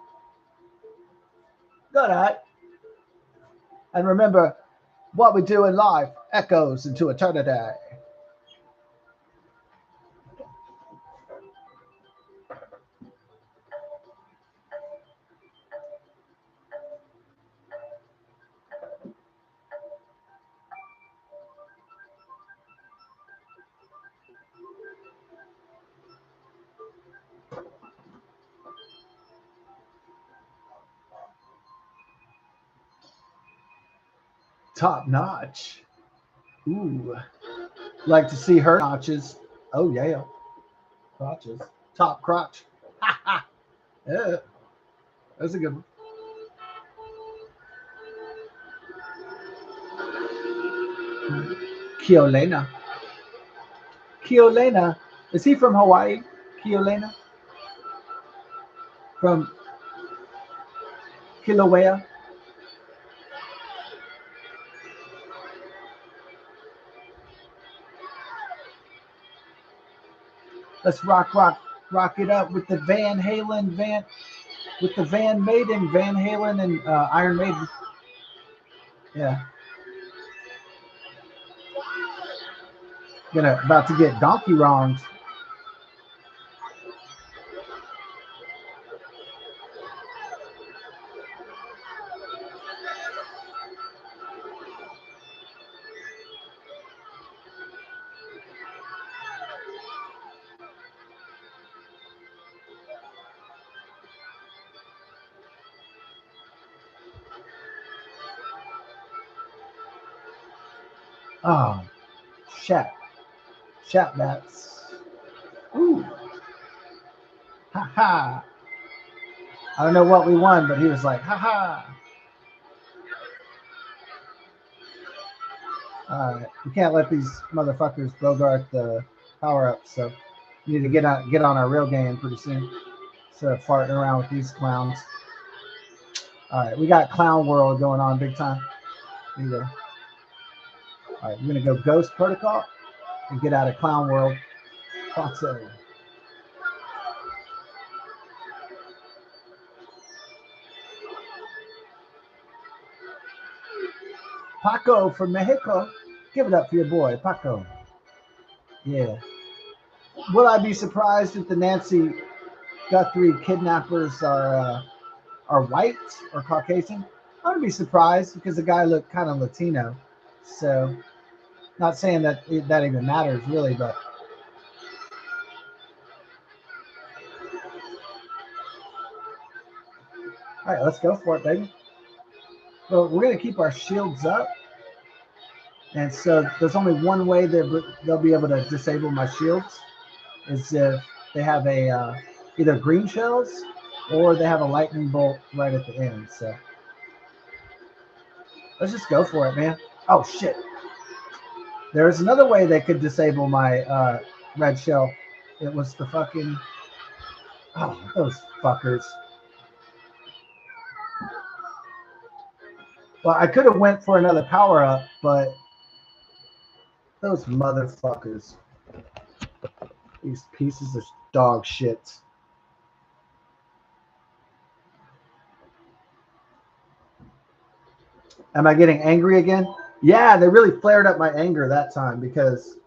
Good eye. And remember, what we do in life echoes into eternity. Top notch. Ooh. Like to see her notches. Oh, yeah. Crotches. Top crotch. Ha ha. Yeah. That's a good one. Kiolena. Kiolena. Is he from Hawaii? Kiolena? From Kilauea? Let's rock it up with the Van Halen with the Van Maiden, Van Halen and Iron Maiden. Yeah. About to get donkey wronged. Oh, Shat bats. Ooh. Ha ha. I don't know what we won, but he was like, ha ha. All right. We can't let these motherfuckers bogart the power up, so we need to get on our real game pretty soon. Instead of farting around with these clowns. All right, we got Clown World going on big time. Either. All right, we're gonna go Ghost Protocol and get out of Clown World. Paco. Paco from Mexico. Give it up for your boy, Paco. Yeah. Will I be surprised if the Nancy Guthrie kidnappers are white or Caucasian? I would be surprised because the guy looked kind of Latino. So, not saying that that even matters really, but. All right, let's go for it, baby. Well, we're going to keep our shields up. And so there's only one way they'll be able to disable my shields is if they have a either green shells or they have a lightning bolt right at the end. So let's just go for it, man. Oh, shit. There's another way they could disable my red shell. It was the fucking... Oh, those fuckers. Well, I could have went for another power-up, but those motherfuckers. These pieces of dog shit. Am I getting angry again? Yeah, they really flared up my anger that time because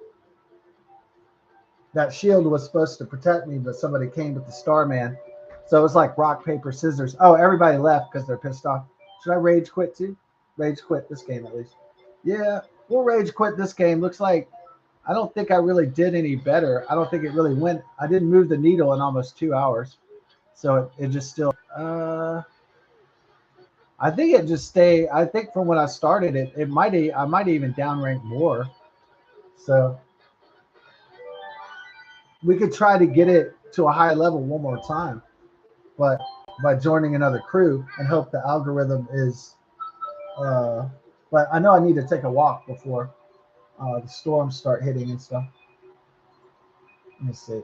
that shield was supposed to protect me, but somebody came with the Starman. So it was like rock, paper, scissors. Oh, everybody left because they're pissed off. Should I rage quit too? Rage quit this game at least. Yeah, we'll rage quit this game. Looks like I don't think I really did any better. I don't think it really went. I didn't move the needle in almost 2 hours. So it just still... I think it just stayed. I think from when I started it, I might even downrank more. So we could try to get it to a high level one more time, but by joining another crew and hope the algorithm is. But I know I need to take a walk before the storms start hitting and stuff. Let me see.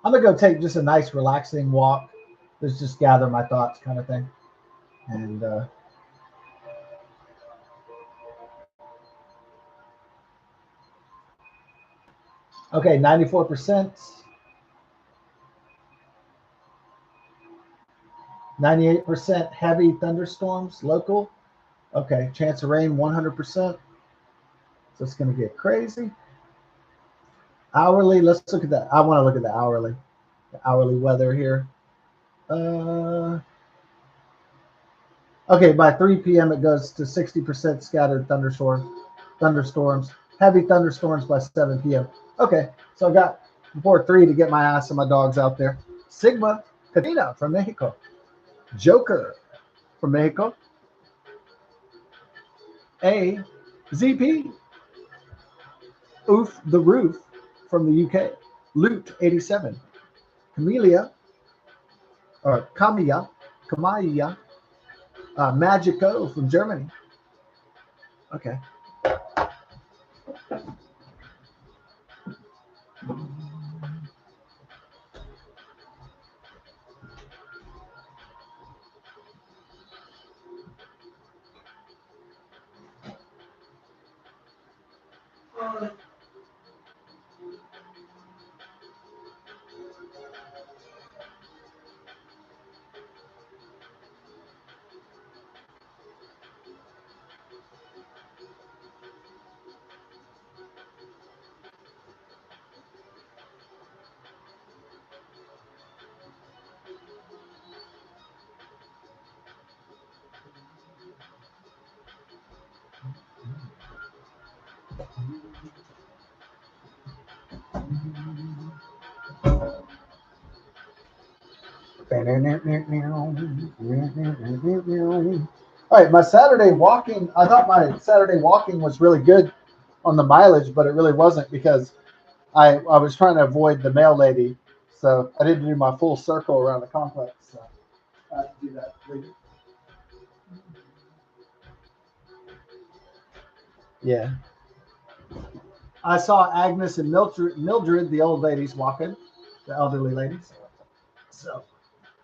I'm gonna go take just a nice relaxing walk. Let's just gather my thoughts, kind of thing, and. Okay, 94%. 98% heavy thunderstorms local. Okay, chance of rain 100%. So it's going to get crazy. Hourly, let's look at that. I want to look at the hourly weather here. Okay, by 3 p.m. it goes to 60% scattered thunderstorms, heavy thunderstorms by 7 p.m. Okay, so I got before 3 to get my ass and my dogs out there. Sigma Katina from Mexico. Joker from Mexico. A. ZP. Oof the Roof from the UK. Loot 87. Camellia, or Kamiya, Magico from Germany. Okay. All right, my Saturday walking, I thought my Saturday walking was really good on the mileage, but it really wasn't because I was trying to avoid the mail lady. So I didn't do my full circle around the complex. So I have to do that later. Yeah. I saw Agnes and Mildred, the old ladies walking, the elderly ladies. So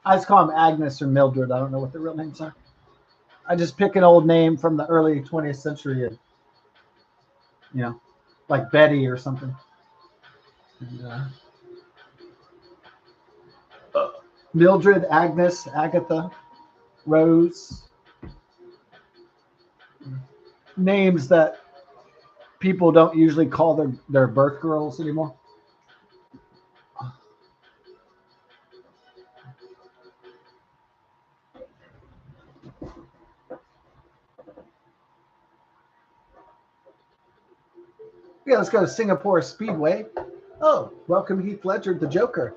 I just call them Agnes or Mildred. I don't know what their real names are. I just pick an old name from the early 20th century and, you know, like Betty or something. And, Mildred, Agnes, Agatha, Rose. Names that people don't usually call their birth girls anymore. Yeah, let's go to Singapore Speedway. Oh, welcome Heath Ledger, the Joker.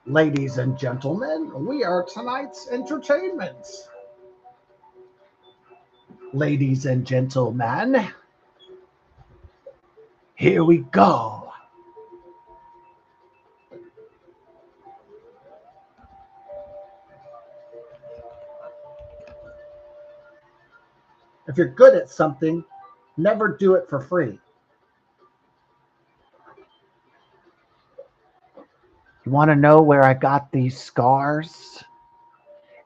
Ladies and gentlemen, we are tonight's entertainment. Ladies and gentlemen, here we go. If you're good at something, never do it for free. You want to know where I got these scars?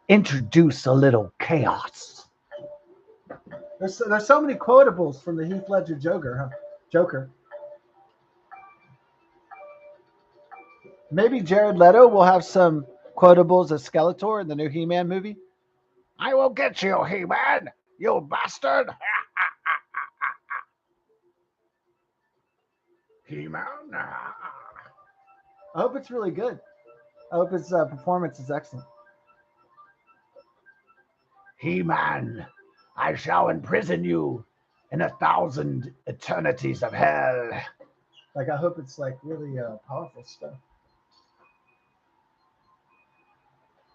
Introduce a little chaos. There's so many quotables from the Heath Ledger Joker. Huh? Joker. Maybe Jared Leto will have some quotables of Skeletor in the new He-Man movie. I will get you, He-Man, you bastard. He-Man. I hope it's really good. I hope his performance is excellent. He-Man, I shall imprison you in 1,000 eternities of hell. Like, I hope it's like really powerful stuff.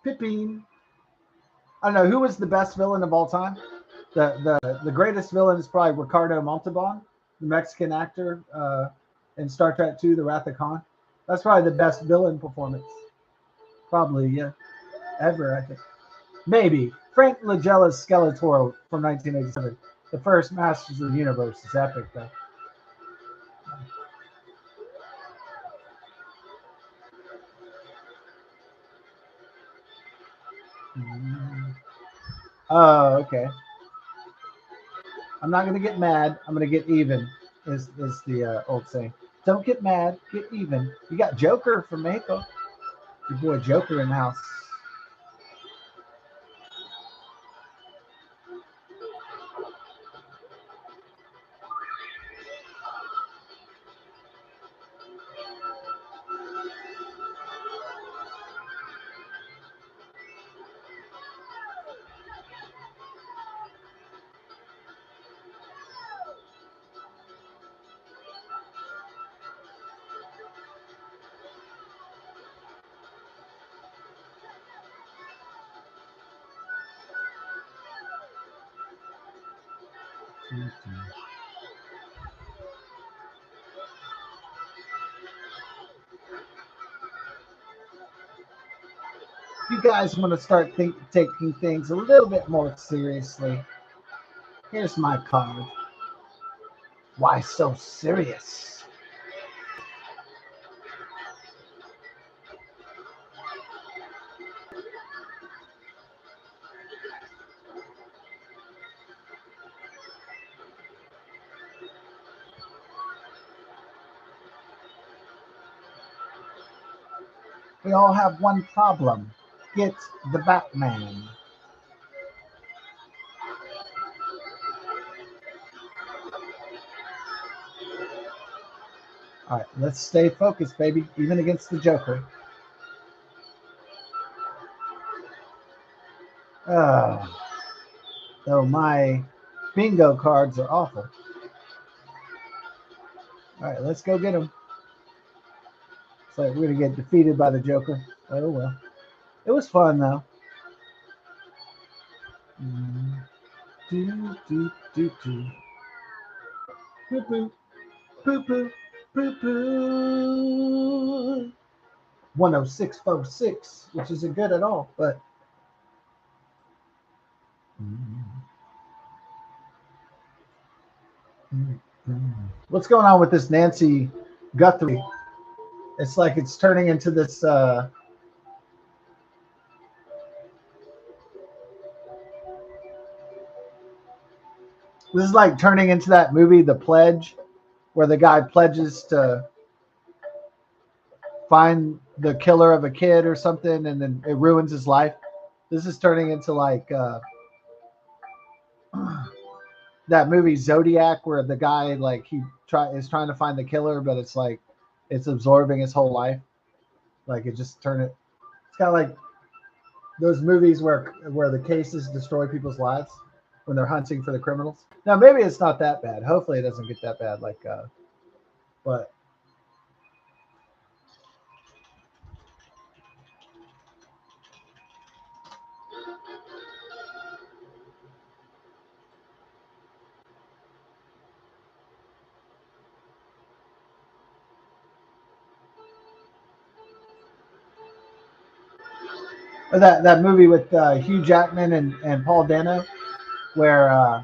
Pippin. I don't know who was the best villain of all time. The greatest villain is probably Ricardo Montalban, the Mexican actor in Star Trek II: The Wrath of Khan. That's probably the best villain performance, probably ever. I think maybe Frank Lagella's Skeletor from 1987. The first Masters of the Universe is epic though. Oh, okay. I'm not gonna get mad. I'm gonna get even. Is the old saying? Don't get mad. Get even. You got Joker from Mexico. Your boy Joker in the house. You guys want to start taking things a little bit more seriously. Here's my card. Why so serious? We all have one problem. Get the Batman. All right, let's stay focused, baby, even against the Joker. Though my bingo cards are awful. All right, let's go get him. It's like we're going to get defeated by the Joker. Oh, well. It was fun, though. Do, do, do, do. Poo-poo, poo-poo, poo-poo. 106.46, which isn't good at all, but... What's going on with this Nancy Guthrie? It's like it's turning into this... This is like turning into that movie, The Pledge, where the guy pledges to find the killer of a kid or something, and then it ruins his life. This is turning into like that movie Zodiac, where the guy like is trying to find the killer, but it's like it's absorbing his whole life. Like it just turn it. It's kind of like those movies where the cases destroy people's lives when they're hunting for the criminals. Now maybe it's not that bad. Hopefully it doesn't get that bad. Like, but. Or that movie with Hugh Jackman and Paul Dano, where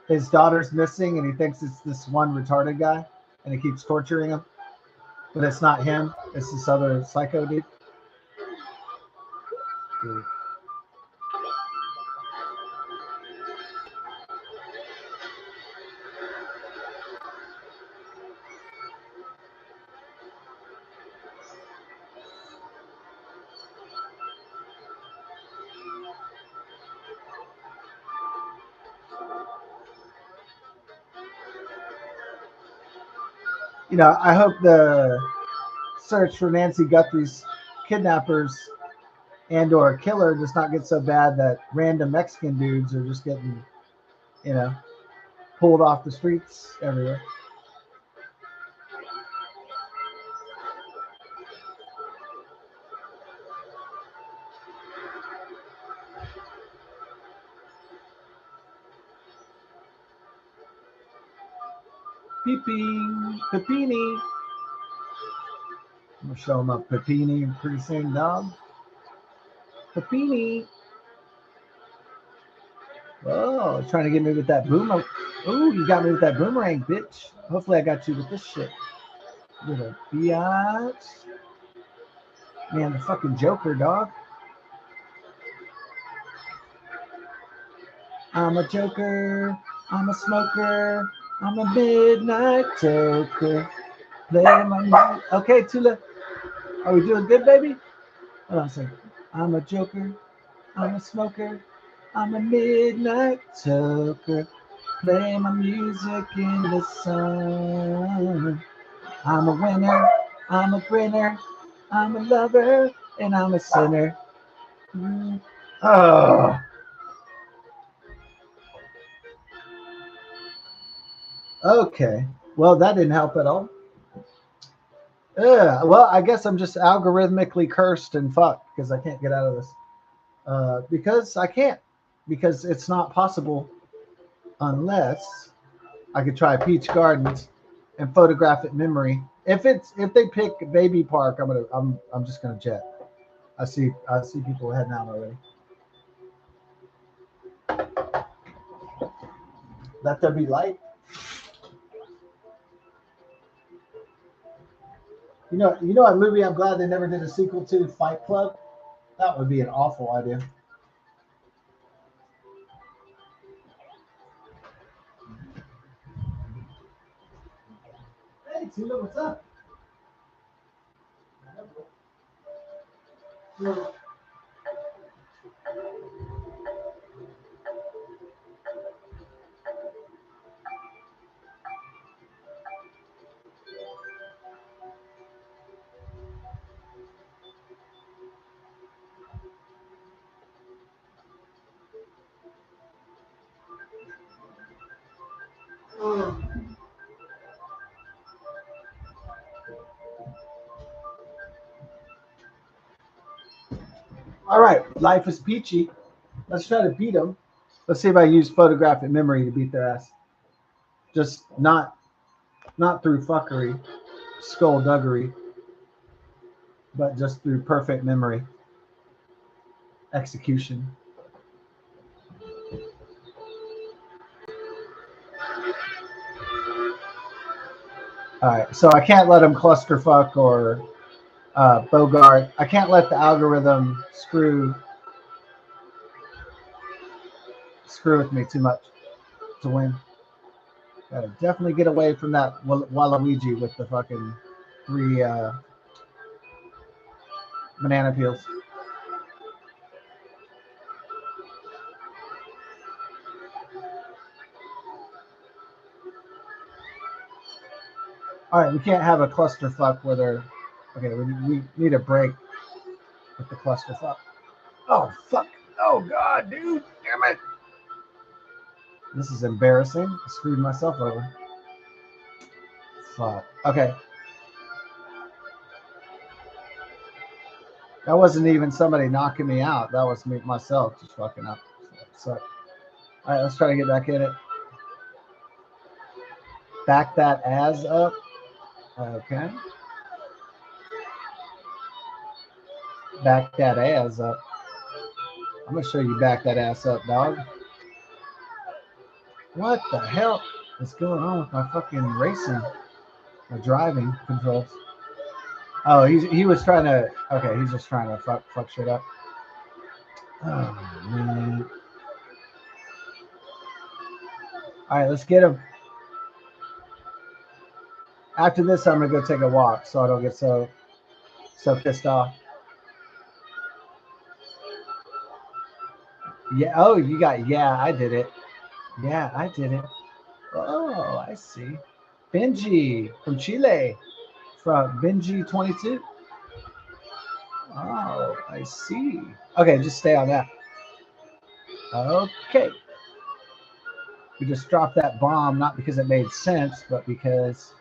his daughter's missing and he thinks it's this one retarded guy and he keeps torturing him, but it's not him. It's this other psycho dude. You know, I hope the search for Nancy Guthrie's kidnappers and or killer does not get so bad that random Mexican dudes are just getting, you know, pulled off the streets everywhere. Peeping, Pepini. I'm gonna show him up Pepini pretty soon, dog. Pepini. Oh, trying to get me with that boomerang. Ooh, you got me with that boomerang, bitch. Hopefully I got you with this shit. Little biatch. Man, the fucking Joker, dog. I'm a joker. I'm a smoker. I'm a midnight joker. Play my music. Okay, Tula. Are we doing good, baby? Hold on a second. I'm a joker. I'm a smoker. I'm a midnight joker. Play my music in the sun. I'm a winner. I'm a grinner. I'm a lover. And I'm a sinner. Oh. Okay. Well, that didn't help at all. Well, I guess I'm just algorithmically cursed and fucked because I can't get out of this. Because I can't. Because it's not possible unless I could try Peach Gardens and photographic memory. If they pick Baby Park, I'm just gonna jet. I see people heading out already. Let there be light. You know what movie I'm glad they never did a sequel to? Fight Club. That would be an awful idea. Hey, Tula, what's up? All right, life is peachy. Let's try to beat them. Let's see if I use photographic memory to beat their ass. Just not through fuckery, skullduggery, but just through perfect memory, execution. All right, so I can't let them clusterfuck or Bogart. I can't let the algorithm screw with me too much to win. Gotta definitely get away from that Waluigi with the fucking 3 banana peels. All right, we can't have a clusterfuck where they're okay. We need a break with the clusterfuck. Oh fuck! Oh god, dude! Damn it! This is embarrassing. I screwed myself over. Fuck. Okay. That wasn't even somebody knocking me out. That was me myself just fucking up. So, all right, let's try to get back in it. Back that ass up. Okay. Back that ass up. I'm gonna show you back that ass up, dog. What the hell is going on with my fucking racing, my driving controls? Oh, he was trying to. Okay, he's just trying to fuck shit up. Oh man. All right, let's get him. After this, I'm gonna go take a walk so I don't get so pissed off. Yeah. Oh, you got. Yeah, I did it. Yeah, I did it. Oh, I see. Benji from Chile, from Benji 22. Oh, I see. Okay, just stay on that. Okay. We just dropped that bomb, not because it made sense, but because.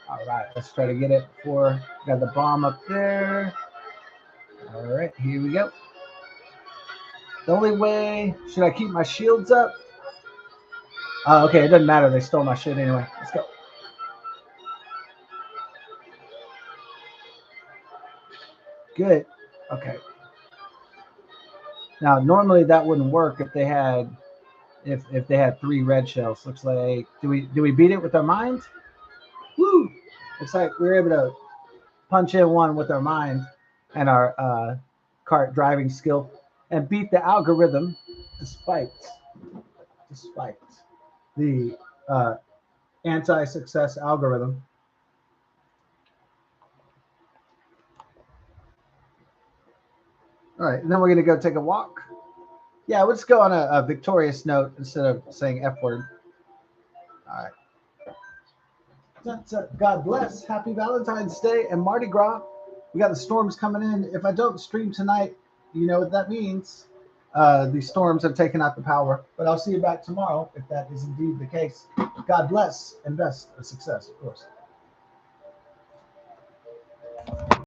All right, let's try to get it before. Got the bomb up there. All right, here we go. The only way, should I keep my shields up? Oh, okay, it doesn't matter. They stole my shit anyway. Let's go. Good. Okay. Now, normally that wouldn't work if they had 3 red shells. Looks like do we beat it with our mind? Woo! Looks like we were able to punch in one with our mind and our cart driving skill and beat the algorithm despite the anti-success algorithm. All right, and then we're going to go take a walk. Yeah, let's go on a victorious note instead of saying F word. All right. God bless. Happy Valentine's Day and Mardi Gras. We got the storms coming in. If I don't stream tonight, you know what that means. The storms have taken out the power. But I'll see you back tomorrow if that is indeed the case. God bless and best of success, of course.